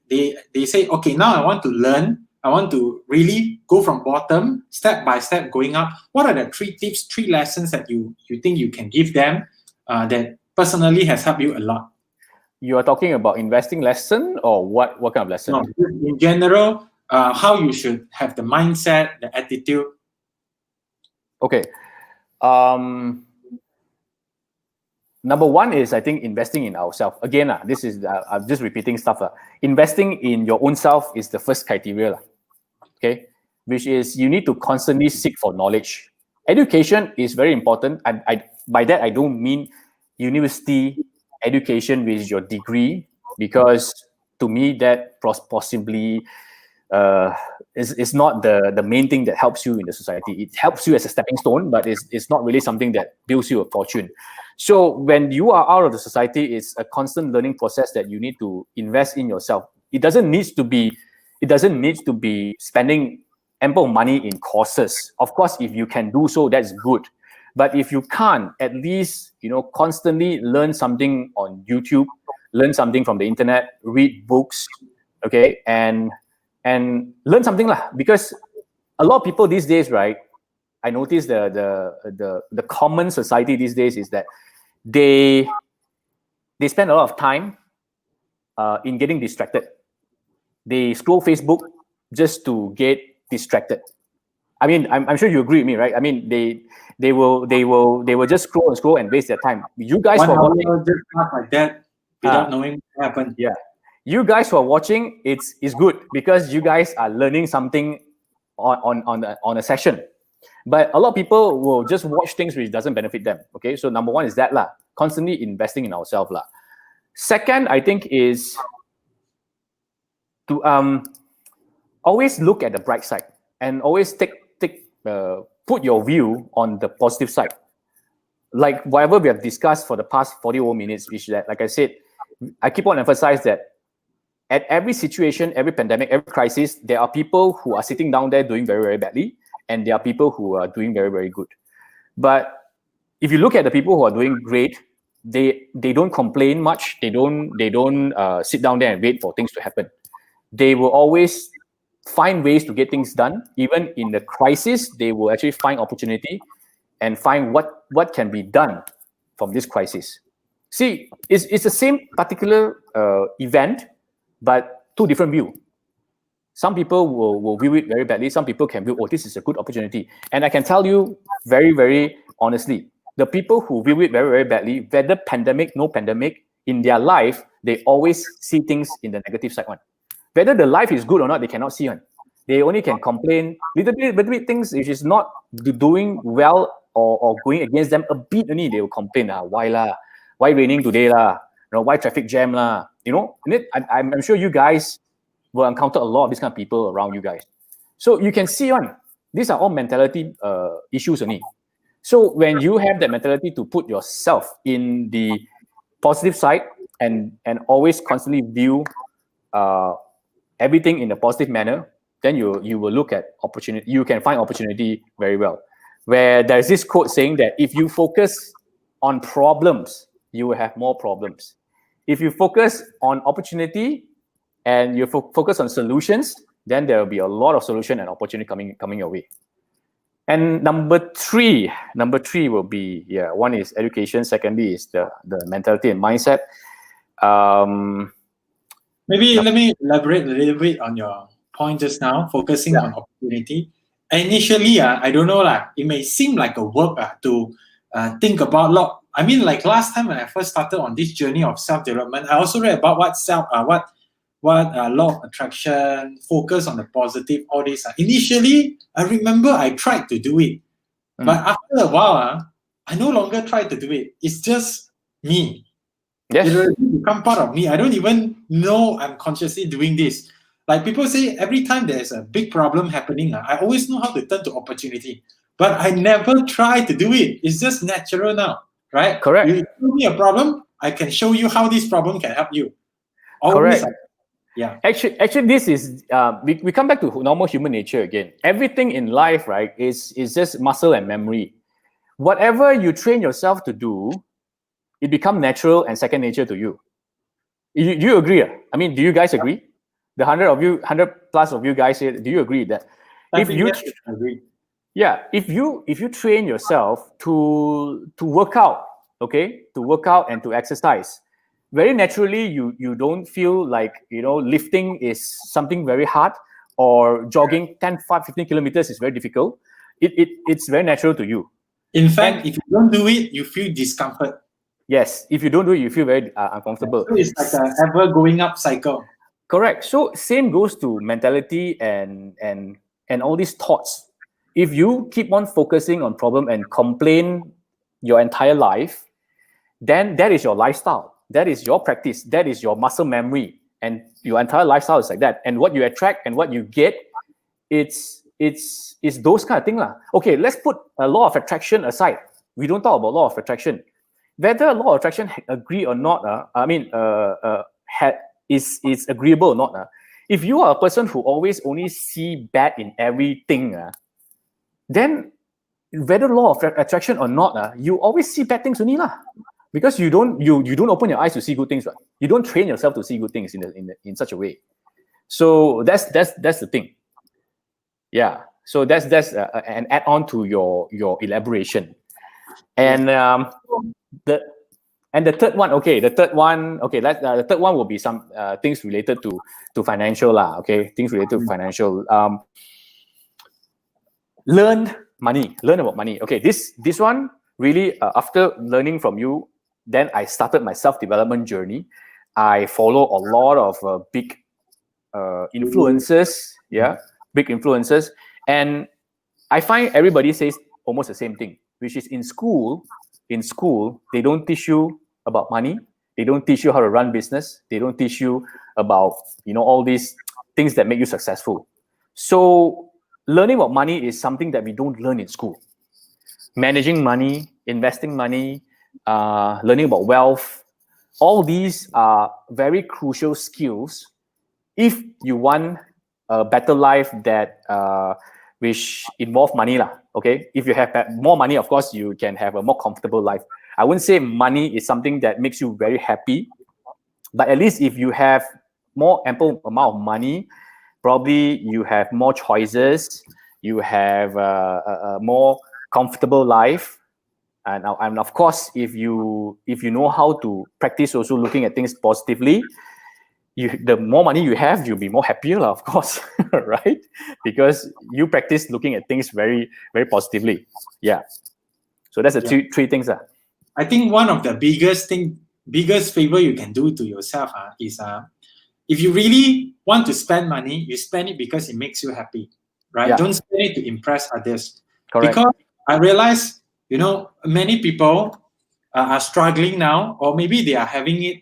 say, okay, now I want to learn. I want to really go from bottom, step by step, going up. What are the 3 tips, 3 lessons that you think you can give them that personally has helped you a lot? You are talking about investing lesson, or what kind of lesson? No, in general, how you should have the mindset, the attitude. Okay. Number 1 is, I think, investing in ourselves. Again, this is I'm just repeating stuff. Investing in your own self is the first criteria. Okay, which is you need to constantly seek for knowledge. Education is very important. By that I don't mean university education with your degree, because to me that possibly is not the main thing that helps you in the society. It helps you as a stepping stone, but it's not really something that builds you a fortune. So when you are out of the society, it's a constant learning process that you need to invest in yourself. It doesn't need to be spending ample money in courses. Of course, if you can do so, that's good. But if you can't, at least constantly learn something on YouTube, learn something from the internet, read books, okay, and learn something lah. Because a lot of people these days, right? I notice the common society these days is that they spend a lot of time in getting distracted. They scroll Facebook just to get distracted. I mean, I'm sure you agree with me, right? I mean, they will just scroll and waste their time. You guys One who are hour watching, just pass like that without knowing what happened. yeah, you guys who are watching, it's good because you guys are learning something on a session. But a lot of people will just watch things which doesn't benefit them. Okay, so number one is that lah, constantly investing in ourselves lah. Second, I think is to always look at the bright side and always put your view on the positive side. Like whatever we have discussed for the past 40 minutes, is that, like I said, I keep on emphasize that at every situation, every pandemic, every crisis, there are people who are sitting down there doing very, very badly, and there are people who are doing very, very good. But if you look at the people who are doing great, they don't complain much. They don't sit down there and wait for things to happen. They will always find ways to get things done. Even in the crisis, they will actually find opportunity and find what can be done from this crisis. See, it's the same particular event, but two different views. Some people will view it very badly. Some people can view, oh, this is a good opportunity. And I can tell you very, very honestly, the people who view it very, very badly, whether pandemic, no pandemic, in their life, they always see things in the negative side one. Whether the life is good or not, they cannot see one. They only can complain little bit things which is not doing well or going against them a bit only. They will complain, why lah? Why raining today lah? Why traffic jam lah? I'm sure you guys will encounter a lot of these kind of people around you guys. So you can see these are all mentality issues only. So when you have that mentality to put yourself in the positive side and always constantly view everything in a positive manner, then you will look at opportunity. You can find opportunity very well. Where there's this quote saying that if you focus on problems, you will have more problems. If you focus on opportunity and you focus on solutions, then there will be a lot of solution and opportunity coming your way. And number three will be, one is education. Secondly is the mentality and mindset. Maybe let me elaborate a little bit on your point just now, focusing on opportunity. Initially, I don't know, it may seem like a work to think about lot. I mean, like last time when I first started on this journey of self-development, I also read about what law of attraction, focus on the positive, all this. Initially, I remember I tried to do it. But after a while, I no longer try to do it. It's just me. Yes. It already become part of me. I don't even know I'm consciously doing this. Like people say, every time there's a big problem happening, I always know how to turn to opportunity. But I never try to do it. It's just natural now, right? Correct. You give me a problem, I can show you how this problem can help you. Always. Correct. Yeah. Actually, this is we come back to normal human nature again. Everything in life, right, is just muscle and memory. Whatever you train yourself to do, it becomes natural and second nature to you. Do you agree? I mean, do you guys agree? The 100 plus of you guys here, do you agree that if you agree? Yeah, if you train yourself to work out, okay, to work out and to exercise, very naturally you don't feel like lifting is something very hard, or jogging 15 kilometers is very difficult. It's very natural to you. In fact, if you don't do it, you feel discomfort. Yes, if you don't do it, you feel very uncomfortable. So it's like an ever going up cycle. Correct. So same goes to mentality and all these thoughts. If you keep on focusing on problem and complain your entire life, then that is your lifestyle. That is your practice. That is your muscle memory. And your entire lifestyle is like that. And what you attract and what you get it's those kind of thing lah. Okay, let's put a law of attraction aside. We don't talk about law of attraction. Whether law of attraction agree or not, is agreeable or not. If you are a person who always only see bad in everything, then whether law of attraction or not, you always see bad things only lah. Because you don't open your eyes to see good things, right? You don't train yourself to see good things in such a way. So that's the thing. Yeah. So that's an add-on to your elaboration. And the third one, okay. The third one will be some things related to financial lah. Okay, things related to financial. Learn about money. Okay, this one really after learning from you, then I started my self-development journey. I follow a lot of big influencers, big influencers, and I find everybody says almost the same thing, which is in school they don't teach you about money. They don't teach you how to run business. They don't teach you about all these things that make you successful. So learning about money is something that we don't learn in school. Managing money, investing money, learning about wealth, all these are very crucial skills if you want a better life that which involve money lah. Okay, if you have more money, of course you can have a more comfortable life. I wouldn't say money is something that makes you very happy, but at least if you have more ample amount of money, probably you have more choices, you have a more comfortable life, and of course, if you know how to practice also looking at things positively, the more money you have, you'll be more happier, of course, right? Because you practice looking at things very, very positively. Yeah. So that's the three things. I think one of the biggest favor you can do to yourself is if you really want to spend money, you spend it because it makes you happy, right? Yeah. Don't spend it to impress others. Correct. Because I realize, many people are struggling now, or maybe they are having it,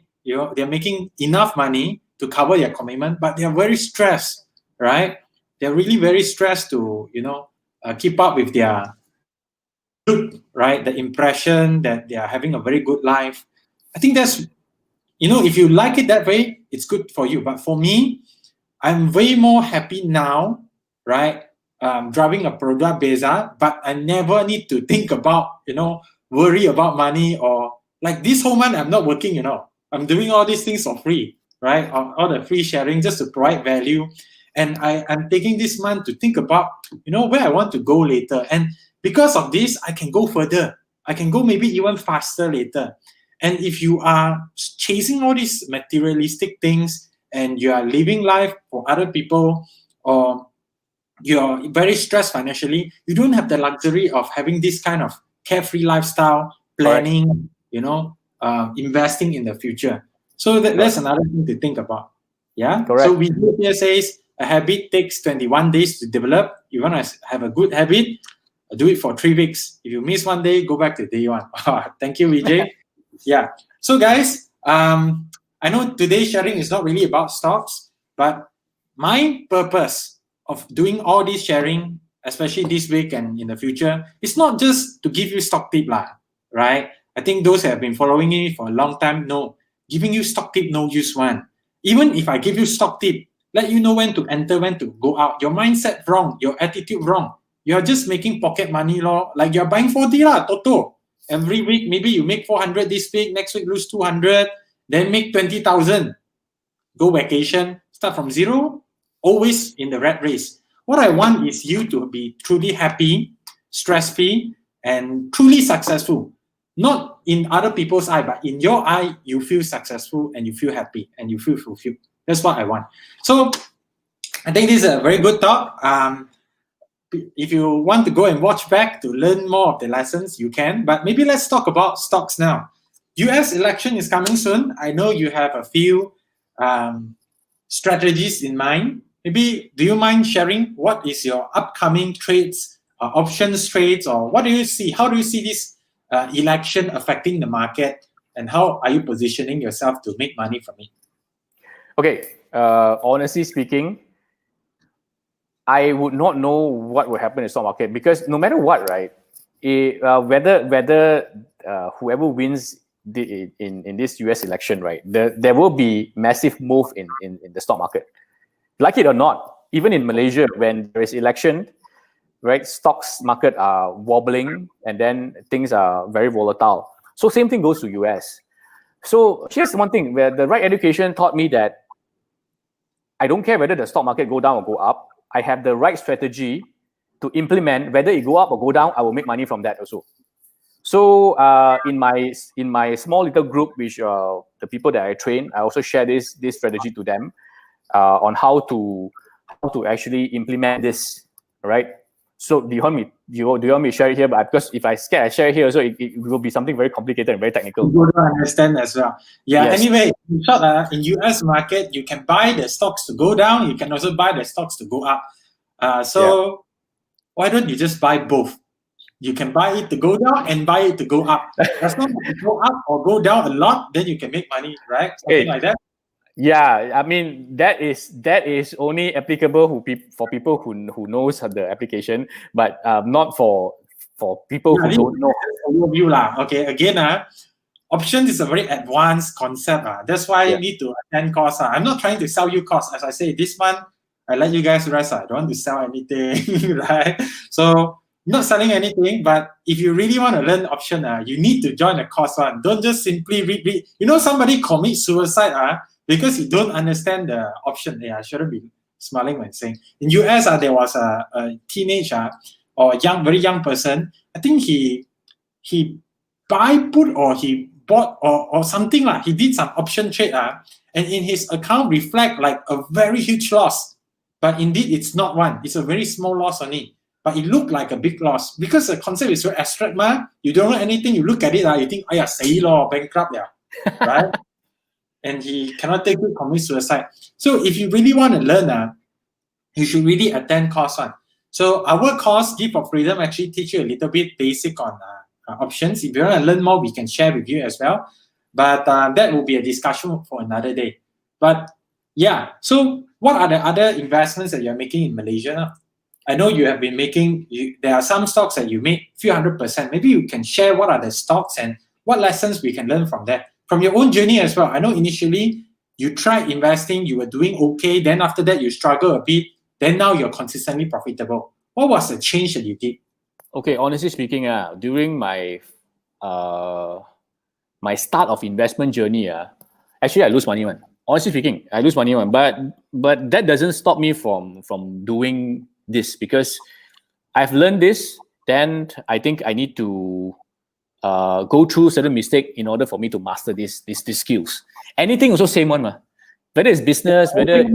they're making enough money to cover their commitment, but they are very stressed, right? They're really very stressed to, keep up with their look, right? The impression that they are having a very good life. I think that's, if you like it that way, it's good for you. But for me, I'm way more happy now, right? Driving a product Beza, but I never need to think about, worry about money, or like this whole month I'm not working, I'm doing all these things for free, right? All the free sharing just to provide value. And I'm taking this month to think about, where I want to go later. And because of this, I can go further. I can go maybe even faster later. And if you are chasing all these materialistic things and you are living life for other people, or you're very stressed financially, you don't have the luxury of having this kind of carefree lifestyle, planning, investing in the future. So that's another thing to think about. Yeah. Correct. So we here says a habit takes 21 days to develop. You want to have a good habit, do it for 3 weeks. If you miss one day, go back to day one. Thank you, Vijay. Yeah. So guys, I know today's sharing is not really about stocks, but my purpose of doing all this sharing, especially this week and in the future, it's not just to give you stock tip lah, right? I think those who have been following me for a long time know giving you stock tip no use one. Even if I give you stock tip, let you know when to enter, when to go out. Your mindset wrong, your attitude wrong. You're just making pocket money like you're buying 4D lah, Toto. Every week, maybe you make 400 this week, next week lose 200, then make 20,000. Go vacation, start from zero, always in the rat race. What I want is you to be truly happy, stress-free, and truly successful. Not in other people's eye, but in your eye, you feel successful and you feel happy and you feel fulfilled. That's what I want. So I think this is a very good talk. If you want to go and watch back to learn more of the lessons, you can. But maybe let's talk about stocks now. US election is coming soon. I know you have a few strategies in mind. Maybe do you mind sharing what is your upcoming trades, options trades, or what do you see? How do you see this election affecting the market, and how are you positioning yourself to make money from it? Okay, honestly speaking, I would not know what will happen in the stock market, because no matter what, right? Whether whoever wins in this US election, right? There will be massive move in the stock market. Like it or not, even in Malaysia, when there is election, right? Stocks market are wobbling, and then things are very volatile. So same thing goes to US. So here's one thing where the right education taught me that I don't care whether the stock market go down or go up. I have the right strategy to implement. Whether it go up or go down, I will make money from that also. So in my small little group, which the people that I train, I also share this strategy to them on how to actually implement this, right? So do you want me to share it here? But because if I share it here, so it will be something very complicated and very technical. You don't understand as well. Yeah. Yes. Anyway, in short, in US market, you can buy the stocks to go down. You can also buy the stocks to go up. Why don't you just buy both? You can buy it to go down and buy it to go up. As long as it go up or go down a lot, then you can make money, right? Something like that. Yeah, I mean that is only applicable for people who knows the application, but not for people who don't know. Overview lah. Okay, again, options is a very advanced concept. That's why you need to attend course. I'm not trying to sell you course. As I say, this month I let you guys rest. I don't want to sell anything, right? So not selling anything, but if you really want to learn option, you need to join the course one. Don't just simply read. You know, somebody commit suicide because you don't understand the option. Yeah, I shouldn't be smiling when saying. In US, there was a teenage or a very young person. I think he buy put or he bought or something like. He did some option trade and in his account reflect like a very huge loss. But indeed, it's not one. It's a very small loss only. But it looked like a big loss because the concept is very abstract, You don't know anything. You look at it, you think, say law, bankrupt, right? And he cannot take it, commit suicide. So if you really want to learn, you should really attend course one. So our course, Gift of Freedom, actually teach you a little bit basic on options. If you want to learn more, we can share with you as well. But that will be a discussion for another day. But yeah, so what are the other investments that you're making in Malaysia? I know you have been making, there are some stocks that you made a few 100%. Maybe you can share what are the stocks and what lessons we can learn from that. From your own journey as well. I know initially you tried investing, you were doing okay. Then after that, you struggle a bit. Then now you're consistently profitable. What was the change that you did? Okay, honestly speaking, during my my start of investment journey, actually I lose money, man. Honestly speaking, I lose money, man. But that doesn't stop me from doing this, because I've learned this. Then I think I need to go through certain mistake in order for me to master these skills. Anything also same one, whether it's business, whether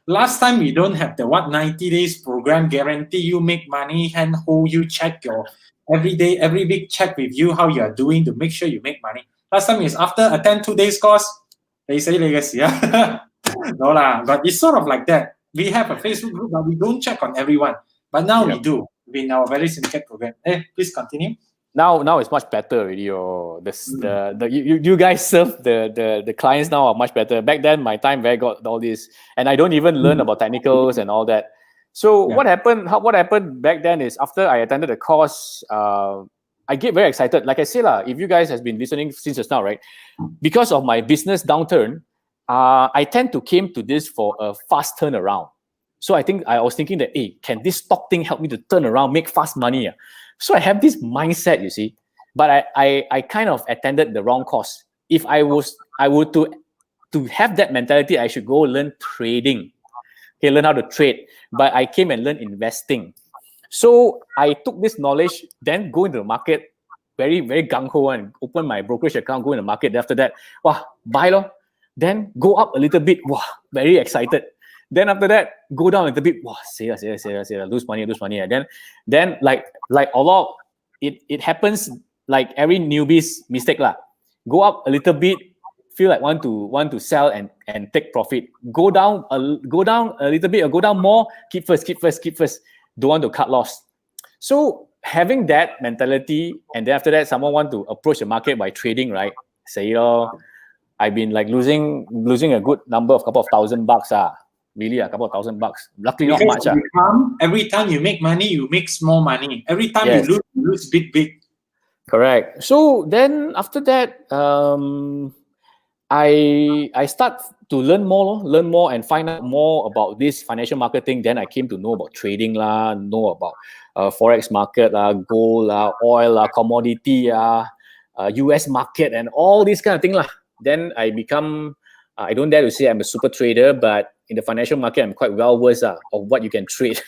last time we don't have the 90 days program guarantee you make money, hand hold you, check your every week check with you how you are doing to make sure you make money. Last time is after attend 2 days course, they say legacy. No lah, but it's sort of like that. We have a Facebook group, but we don't check on everyone. But now we do in our very syndicate program. Please continue. Now it's much better already. You guys serve the clients now are much better. Back then, my time where I got all this, and I don't even learn about technicals and all that. So what happened? What happened back then is after I attended the course, I get very excited. Like I say, if you guys has been listening since just now, right? Because of my business downturn, I tend to came to this for a fast turnaround. So I was thinking that, hey, can this stock thing help me to turn around, make fast money? So I have this mindset, you see, but I kind of attended the wrong course. If I were to have that mentality, I should go learn trading, learn how to trade. But I came and learned investing. So I took this knowledge, then go into the market, very, very gung-ho, and open my brokerage account, go in the market. Then after that, buy lor. Then go up a little bit, very excited. Then after that, go down a little bit, say, lose money. And then like a lot, it happens like every newbie's mistake lah. Go up a little bit, feel like want to sell and take profit. Go down a little bit or go down more, keep first. Don't want to cut loss. So having that mentality, and then after that, someone want to approach the market by trading, right? Say, I've been like losing a good number of couple of $1,000. really a couple of $1,000. Luckily, Because not much. every time you make money, you make small money. Every time Yes. you lose big. Correct. So then after that, I start to learn more and find out more about this financial marketing. Then I came to know about trading lah, know about forex market lah, gold lah, oil lah, commodity US market and all these kind of thing lah. Then I become I don't dare to say I'm a super trader, but in the financial market I'm quite well versed of what you can trade.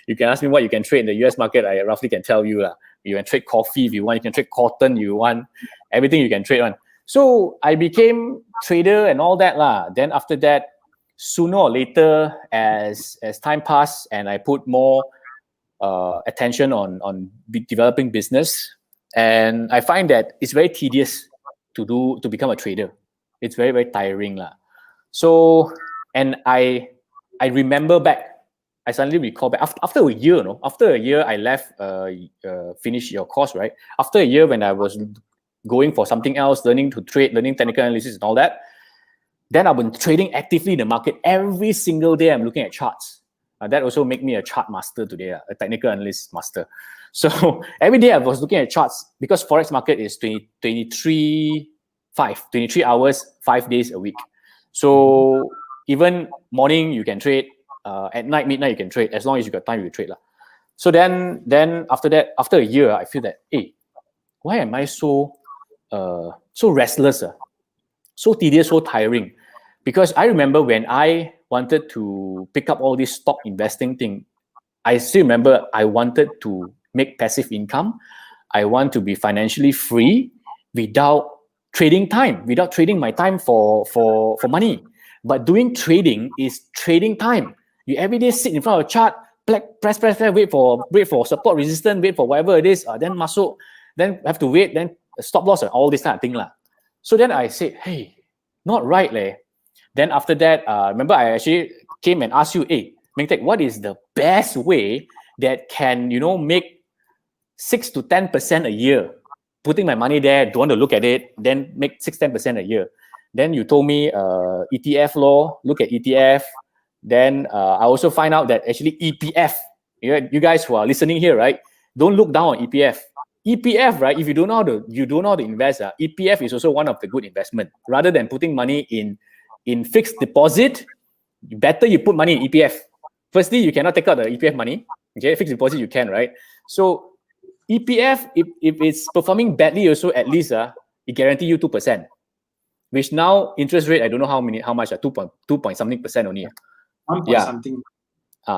You can ask me what you can trade in the US market, I roughly can tell you lah. You can trade coffee if you want, you can trade cotton if you want, everything you can trade on. So I became trader and all that lah. Then after that, sooner or later, as time passed and I put more attention on developing business, and I find that it's very tedious to become a trader. It's very, very tiring lah. So, and I remember back, I suddenly recall back after a year, after a year I left, finish your course, right? After a year when I was going for something else, learning to trade, learning technical analysis and all that, then I've been trading actively in the market. Every single day I'm looking at charts. That also make me a chart master today, a technical analyst master. So every day I was looking at charts because forex market is 23 hours, 5 days a week. So even morning you can trade, at night, midnight you can trade, as long as you got time you trade lah. So then after that, after a year, I feel that, hey, why am I so restless, so tedious, so tiring? Because I remember when I wanted to pick up all this stock investing thing, I still remember I wanted to make passive income. I want to be financially free without trading time, without trading my time for money. But doing trading is trading time. You every day sit in front of a chart, press, wait for support, resistance, wait for whatever it is, then masuk, then have to wait, then stop loss and all this kind of thing lah. So then I said, hey, not right leh. Then after that, remember I actually came and asked you, hey, Meng Tek, what is the best way that can, make 6 to 10% a year? Putting my money there, don't want to look at it, then make 6-10% a year. Then you told me ETF law, look at ETF. Then I also find out that actually EPF, you guys who are listening here, right? Don't look down on EPF. EPF, right? If you don't know how to invest, EPF is also one of the good investment. Rather than putting money in fixed deposit, better you put money in EPF. Firstly, you cannot take out the EPF money. Okay, fixed deposit you can, right? So EPF, if it's performing badly, also at least it guarantee you 2%. Which now interest rate, I don't know how much, 2 point something percent only. 1 point something.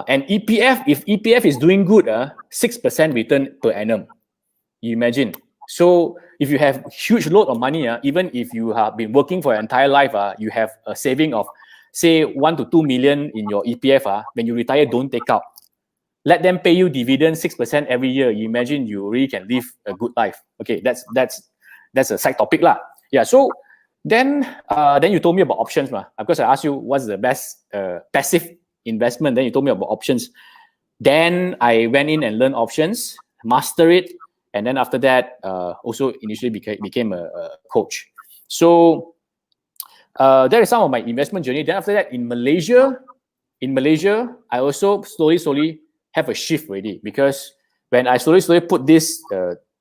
And EPF, if EPF is doing good, 6% return per annum. You imagine. So if you have huge load of money, even if you have been working for your entire life, you have a saving of say 1 to 2 million in your EPF. When you retire, don't take out. Let them pay you dividend 6% every year. You imagine you really can live a good life. Okay, that's a side topic lah. Yeah. So then you told me about options, because I asked you what's the best passive investment. Then you told me about options. Then I went in and learned options, master it, and then after that, also initially became a coach. So that is some of my investment journey. Then after that, in Malaysia, I also slowly have a shift already, because when I slowly put this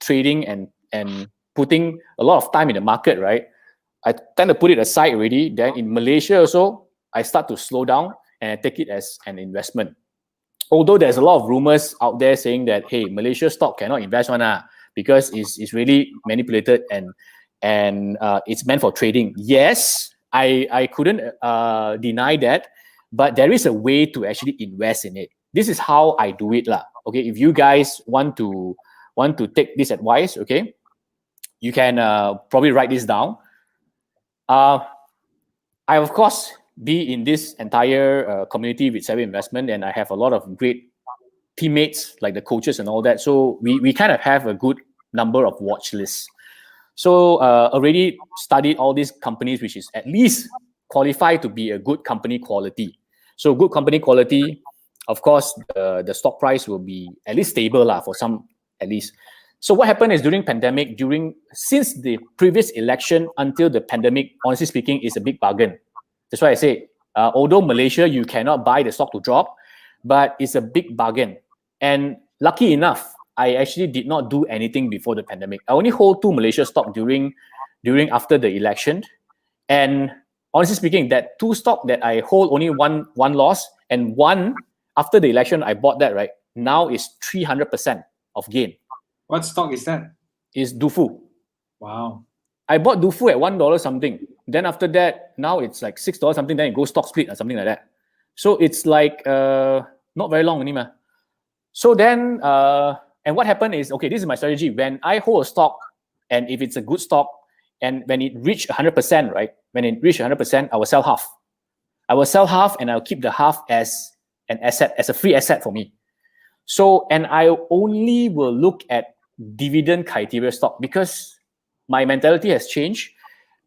trading and putting a lot of time in the market, right, I tend to put it aside already. Then in Malaysia also, I start to slow down and I take it as an investment. Although there's a lot of rumors out there saying that, hey, Malaysia stock cannot invest on because it's really manipulated and it's meant for trading. Yes, I couldn't deny that, but there is a way to actually invest in it. This is how I do it lah. Okay, if you guys want to take this advice, okay, you can probably write this down. I of course be in this entire community with Savvy Investment, and I have a lot of great teammates like the coaches and all that. So we kind of have a good number of watch lists. So already studied all these companies, which is at least qualified to be a good company quality. So good company quality, of course, the stock price will be at least stable lah, for some at least. So what happened is during pandemic, since the previous election until the pandemic, honestly speaking, is a big bargain. That's why I say Although Malaysia, you cannot buy the stock to drop, but it's a big bargain. And lucky enough, I actually did not do anything before the pandemic. I only hold 2 Malaysia stock during after the election. And honestly speaking, that 2 stock that I hold only one loss, and one after the election, I bought that, right? Now is 300% of gain. What stock is that? Is Dufu. Wow. I bought Dufu at $1 something. Then after that, now it's like $6 something. Then it goes stock split or something like that. So it's like not very long anymore. So then, and what happened is, okay, this is my strategy. When I hold a stock, and if it's a good stock, and when it reach 100%, right? When it reach 100%, I will sell half. I will sell half, and I'll keep the half as an asset, as a free asset for me. So, and I only will look at dividend criteria stock because my mentality has changed.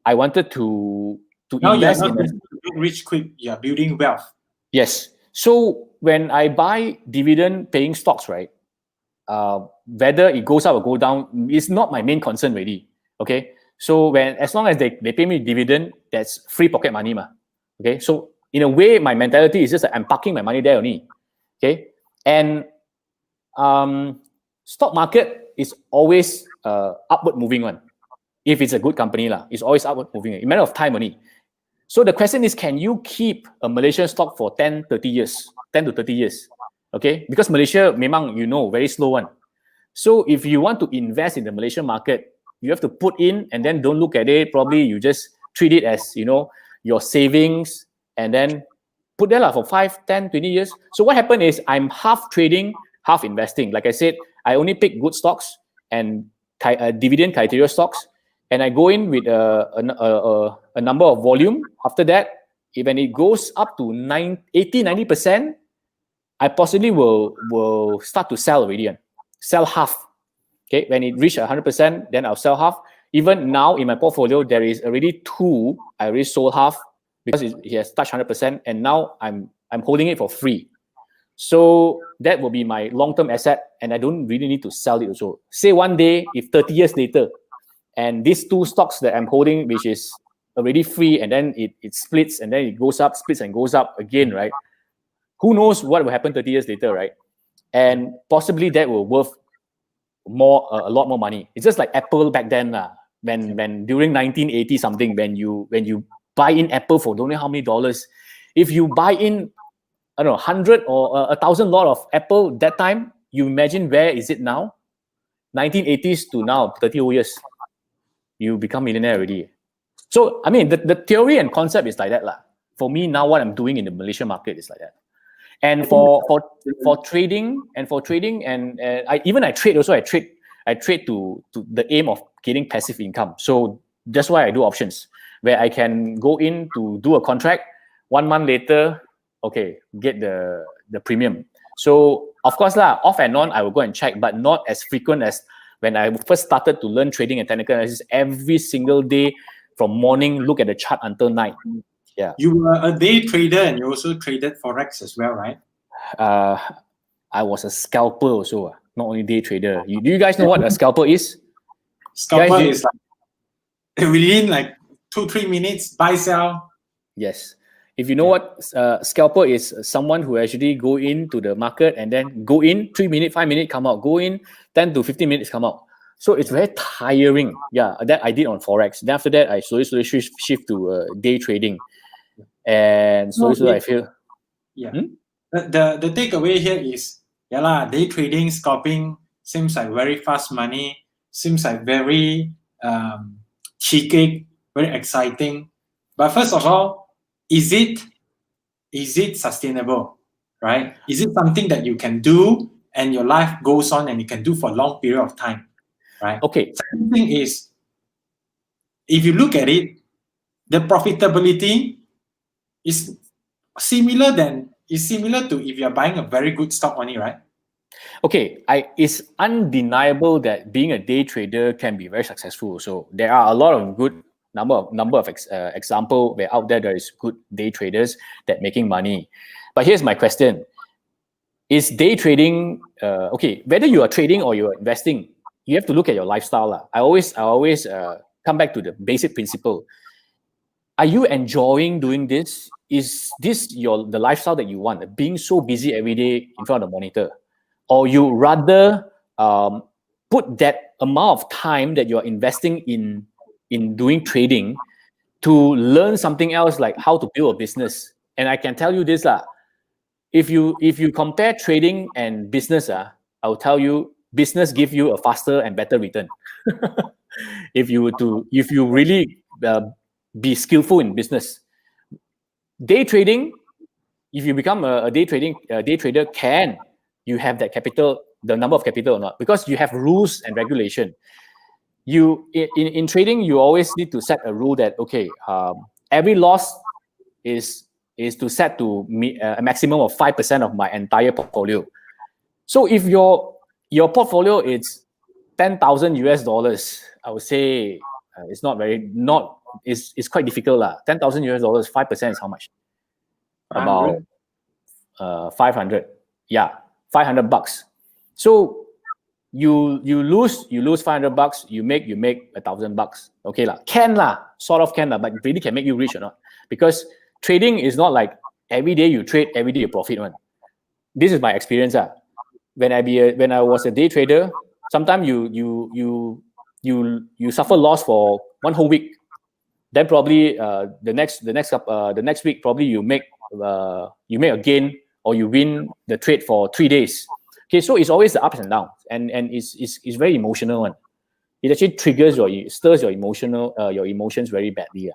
I wanted to now invest you're not in rich quick. You're building wealth. Yes. So when I buy dividend paying stocks, right, whether it goes up or go down is not my main concern really. Okay. So as long as they pay me dividend, that's free pocket money, ma. Okay. So in a way, my mentality is just that I'm parking my money there only. Okay. And stock market is always upward moving one. If it's a good company, it's always upward moving. In a matter of time only. So the question is, can you keep a Malaysian stock for 10 to 30 years? Okay, because Malaysia, memang, very slow one. So if you want to invest in the Malaysian market, you have to put in and then don't look at it. Probably you just treat it as, your savings and then put there for 5, 10, 20 years. So what happened is I'm half trading, half investing. Like I said, I only pick good stocks and dividend criteria stocks. And I go in with a number of volume. After that, when it goes up to 80, 90%, I possibly will start to sell already. Sell half. Okay, when it reaches 100%, then I'll sell half. Even now in my portfolio, there is already 2. I already sold half because it has touched 100%, and now I'm holding it for free. So that will be my long-term asset, and I don't really need to sell it also. Say one day, if 30 years later, and these 2 stocks that I'm holding, which is already free, and then it splits, and then it goes up, splits and goes up again, right? Who knows what will happen 30 years later, right? And possibly that will worth more, a lot more money. It's just like Apple back then, when during 1980 something, when you buy in Apple for don't know how many dollars, if you buy in, I don't know, 100 or 1,000 lot of Apple that time, you imagine where is it now? 1980s to now, 30 years. You become millionaire already. So, I mean, the theory and concept is like that. For me, now what I'm doing in the Malaysian market is like that. And for trading, and I trade also. I trade to the aim of getting passive income. So that's why I do options, where I can go in to do a contract. 1 month later, okay, get the premium. So of course off and on, I will go and check, but not as frequent as when I first started to learn trading and technical analysis. Every single day from morning, look at the chart until night. Yeah. You were a day trader and you also traded Forex as well, right? I was a scalper also, not only day trader. Do you guys know what a scalper is? Scalper is like within like 2-3 minutes, buy, sell. Yes. If you know what scalper is, someone who actually go into the market and then go in 3 minutes, 5 minutes, come out, go in 10 to 15 minutes, come out. So it's very tiring. Yeah, that I did on Forex. Then after that, I slowly shift to day trading. And slowly I feel... Yeah. The takeaway here is, day trading, scalping seems like very fast money, seems like very cheeky, very exciting. But first of all, is it sustainable, right? Is it something that you can do and your life goes on and you can do for a long period of time, right? Okay. Second thing is, if you look at it, the profitability is similar to if you're buying a very good stock only, right? Okay, it's undeniable that being a day trader can be very successful. So there are a lot of good number of example where out there is good day traders that making money. But here's my question: is day trading okay? Whether you are trading or you are investing, you have to look at your lifestyle. I always come back to the basic principle. Are you enjoying doing this? Is this the lifestyle that you want? Being so busy every day in front of the monitor, or you rather put that amount of time that you're investing in doing trading to learn something else, like how to build a business? And I can tell you this lah. If you compare trading and business, I will tell you business give you a faster and better return. if you really be skillful in business. Day trading, if you become a day trader, can you have that capital, the number of capital or not? Because you have rules and regulation. You in trading, you always need to set a rule that every loss is to set to a maximum of 5% of my entire portfolio. So if your portfolio is $10,000, I would say it's it's quite difficult lah. $10,000, 5% is how much? 500. About 500. Yeah, $500. So you lose $500. You make $1,000. Okay lah, sort of can lah, but really can make you rich or not? Because trading is not like every day you trade, every day you profit one. This is my experience when I was a day trader, sometimes you suffer loss for one whole week. Then probably the next week probably you make a gain, or you win the trade for 3 days. Okay, so it's always the ups and downs, and it's very emotional one. It actually stirs your emotions very badly.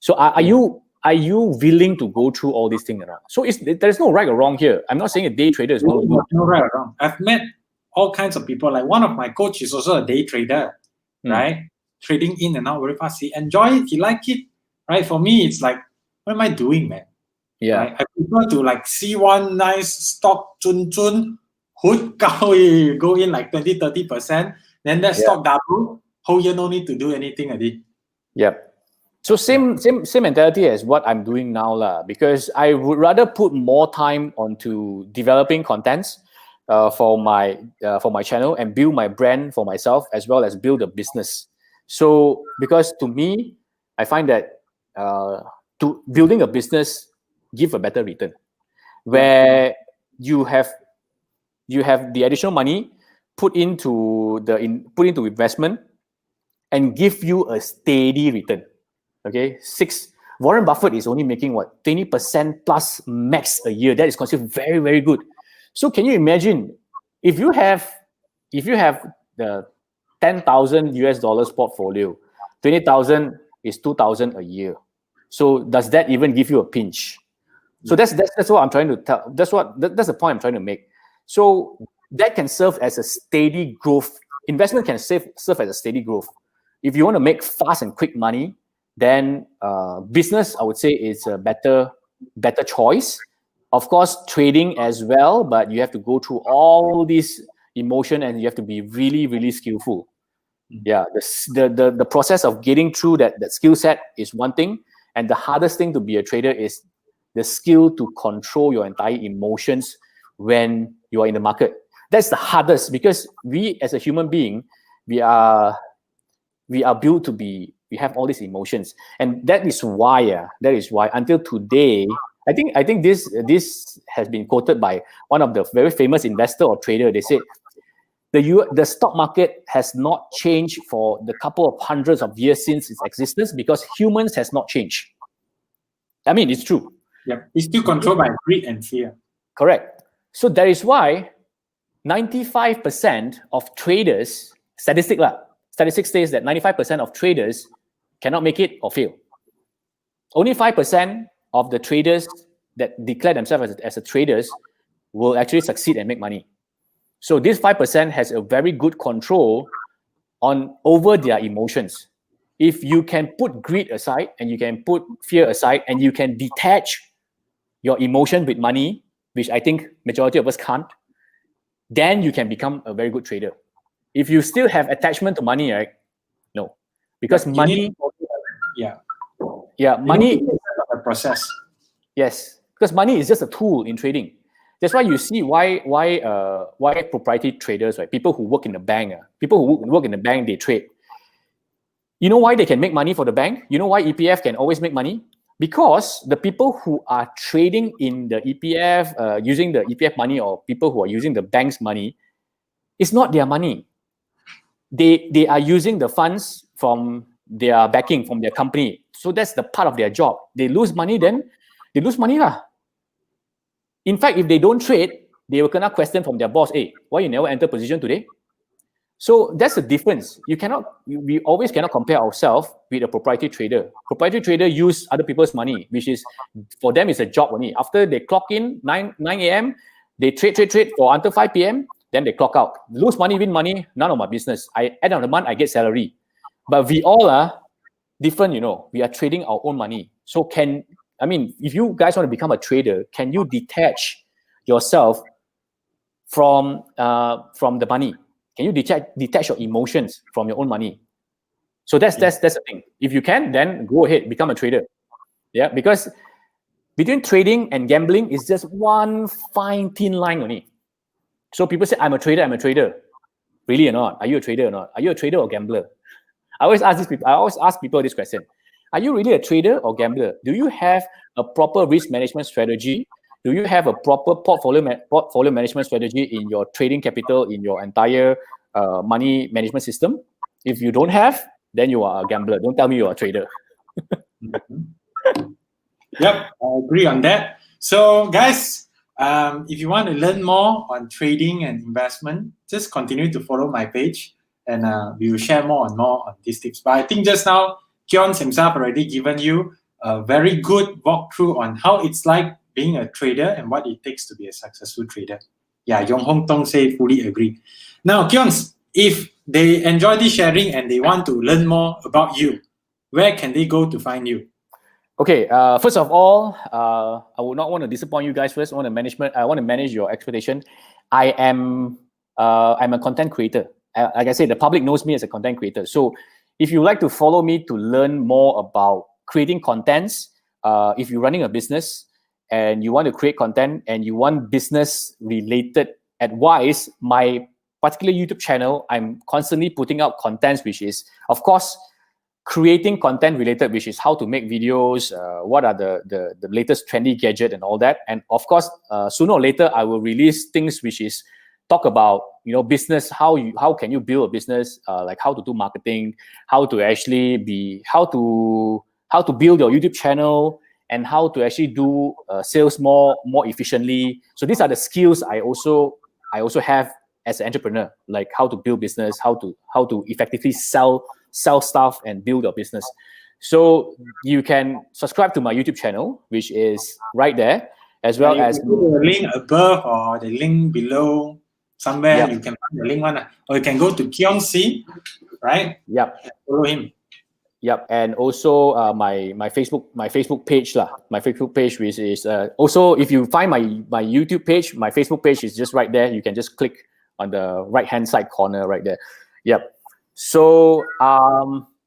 So are you willing to go through all these things or not? So there's no right or wrong here. I'm not saying a day trader is no right or wrong. I've met all kinds of people. Like one of my coach is also a day trader, right? Trading in and out very fast. He enjoy it. He like it, right? For me, it's like, what am I doing, man? Yeah. Right? I prefer to like see one nice stock chun hood go in like 20-30%, then that stock double, whole year no need to do anything already. Yep. So same mentality as what I'm doing now lah, because I would rather put more time onto developing contents for my channel and build my brand for myself, as well as build a business. So because to me, I find that to building a business give a better return, where you have the additional money put into investment and give you a steady return. Okay, Warren Buffett is only making 20% plus max a year. That is considered very, very good. So can you imagine if you have the $10,000 portfolio, 20,000 is 2,000 a year. So does that even give you a pinch? So that's what I'm trying to tell. That's the point I'm trying to make. So that can serve as a steady growth. Investment can serve as a steady growth. If you want to make fast and quick money, then business, I would say, is a better choice. Of course, trading as well, but you have to go through all these emotion and you have to be really, really skillful. Yeah, the process of getting through that skill set is one thing, and the hardest thing to be a trader is the skill to control your entire emotions when you are in the market. That's the hardest, because we as a human being, we are built to be. We have all these emotions, and that is why until today, I think this has been quoted by one of the very famous investor or trader. They said the stock market has not changed for the couple of hundreds of years since its existence, because humans has not changed. I mean, it's true. Yeah, it's still controlled by greed and fear. Correct. So that is why 95% of traders, statistics says that 95% of traders cannot make it or fail. Only 5% of the traders that declare themselves as a traders will actually succeed and make money. So this 5% has a very good control over their emotions. If you can put greed aside and you can put fear aside and you can detach your emotion with money, which I think majority of us can't, then you can become a very good trader. If you still have attachment to money, right? No, because money. Money is a process. Yes, because money is just a tool in trading. That's why you see why proprietary traders, right? People who work in the bank, they trade. You know why they can make money for the bank? You know why EPF can always make money? Because the people who are trading in the EPF, using the EPF money, or people who are using the bank's money, it's not their money. They are using the funds from their backing, from their company. So that's the part of their job. They lose money, then they lose money lah. In fact, if they don't trade, they will gonna question from their boss, hey, why you never enter position today? So that's the difference. We always cannot compare ourselves with a proprietary trader. Proprietary trader use other people's money, which is, for them, is a job only. After they clock in 9 a.m., they trade for until 5 p.m., then they clock out. Lose money, win money, none of my business. End of the month, I get salary. But we all are different, We are trading our own money. So if you guys want to become a trader, can you detach yourself from the money? Can you detach your emotions from your own money? So that's the thing. If you can, then go ahead, become a trader. Yeah, because between trading and gambling is just one fine thin line only. So people say, I'm a trader. Really or not? Are you a trader or not? Are you a trader or gambler? I always ask people this question. Are you really a trader or gambler? Do you have a proper risk management strategy? Do you have a proper portfolio management strategy in your trading capital, in your entire money management system? If you don't have, then you are a gambler. Don't tell me you're a trader. Yep, I agree on that. So, guys, if you want to learn more on trading and investment, just continue to follow my page, and we will share more and more on these tips. But I think just now, Kionz himself already given you a very good walkthrough on how it's like being a trader and what it takes to be a successful trader. Yeah, Yong Hong Tong say fully agree. Now, Kionz, if they enjoy this sharing and they want to learn more about you, where can they go to find you? Okay, first of all, I would not want to disappoint you guys first. I want to manage your expectation. I'm a content creator. Like I said, the public knows me as a content creator. So if you like to follow me to learn more about creating contents, if you're running a business and you want to create content and you want business related advice, my particular YouTube channel, I'm constantly putting out contents, which is, of course, creating content related, which is how to make videos, what are the latest trendy gadget and all that. And of course, sooner or later, I will release things which is talk about, business, how can you build a business, like how to do marketing, how to build your YouTube channel, and how to actually do sales more efficiently. So these are the skills I also have as an entrepreneur, like how to build business, how to effectively sell stuff and build your business. So you can subscribe to my YouTube channel, which is right there, as well as the link above or the link below somewhere. Yep. You can find the link one, or you can go to Kionz, right? Yep. And follow him. Yep, and also my Facebook page lah. My Facebook page, which is also, if you find my YouTube page, my Facebook page is just right there. You can just click on the right hand side corner right there. Yep. So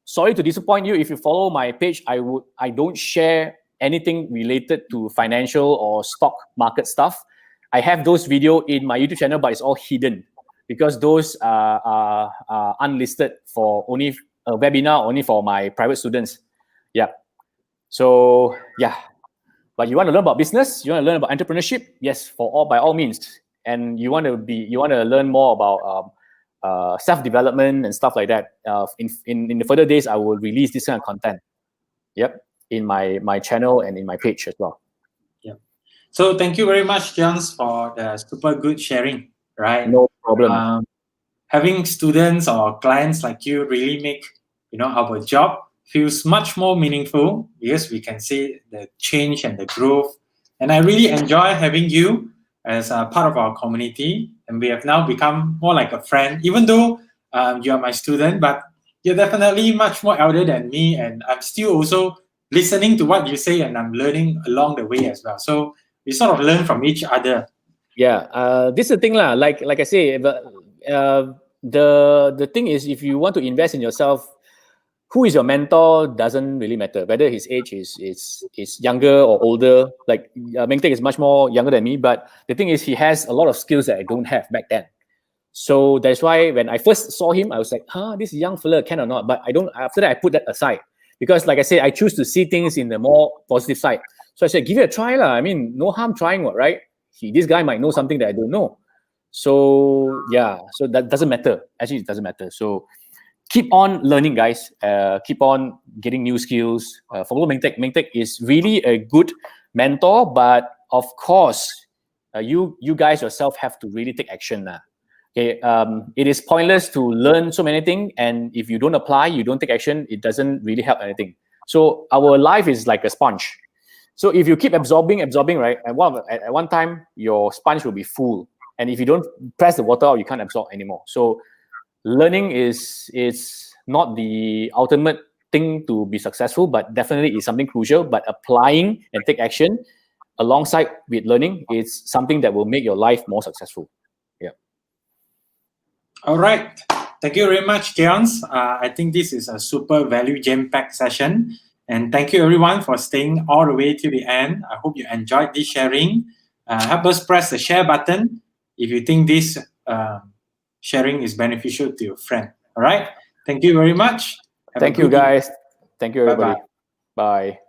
sorry to disappoint you. If you follow my page, I don't share anything related to financial or stock market stuff. I have those videos in my YouTube channel, but it's all hidden because those are unlisted for only a webinar only for my private students. Yeah. So yeah. But you want to learn about business, you want to learn about entrepreneurship, yes, by all means. And you want to learn more about self-development and stuff like that. In the further days, I will release this kind of content. Yep, in my channel and in my page as well. Yeah. So thank you very much, Kionz, for the super good sharing. Right. No problem. Having students or clients like you really make our job feels much more meaningful because we can see the change and the growth. And I really enjoy having you as a part of our community, and we have now become more like a friend. Even though you are my student, but you're definitely much more elder than me, and I'm still also listening to what you say, and I'm learning along the way as well. So we sort of learn from each other. Yeah, this is the thing lah. Like I say, the thing is, if you want to invest in yourself, who is your mentor doesn't really matter. Whether his age is younger or older. Like Meng Teck is much more younger than me, but the thing is, he has a lot of skills that I don't have back then. So that's why when I first saw him, I was like, this young fella can or not? But I don't. After that, I put that aside because, like I said, I choose to see things in the more positive side. So I said, give it a try, lah. I mean, no harm trying, right? This guy might know something that I don't know. So yeah, so that doesn't matter. Actually, it doesn't matter. So keep on learning, guys. Keep on getting new skills. Follow Mengtek. Mengtek is really a good mentor, but of course, you guys yourself have to really take action now. Okay, it is pointless to learn so many things, and if you don't apply, you don't take action, it doesn't really help anything. So our life is like a sponge. So if you keep absorbing, right, at one time, your sponge will be full. And if you don't press the water out, you can't absorb anymore. So learning is not the ultimate thing to be successful, but definitely is something crucial. But applying and take action alongside with learning is something that will make your life more successful. Yeah. All right. Thank you very much, Kionz. I think this is a super value jam-packed session. And thank you, everyone, for staying all the way to the end. I hope you enjoyed this sharing. Help us press the share button if you think this sharing is beneficial to your friend. All right. Thank you very much. Thank you, guys. Thank you, everybody. Bye.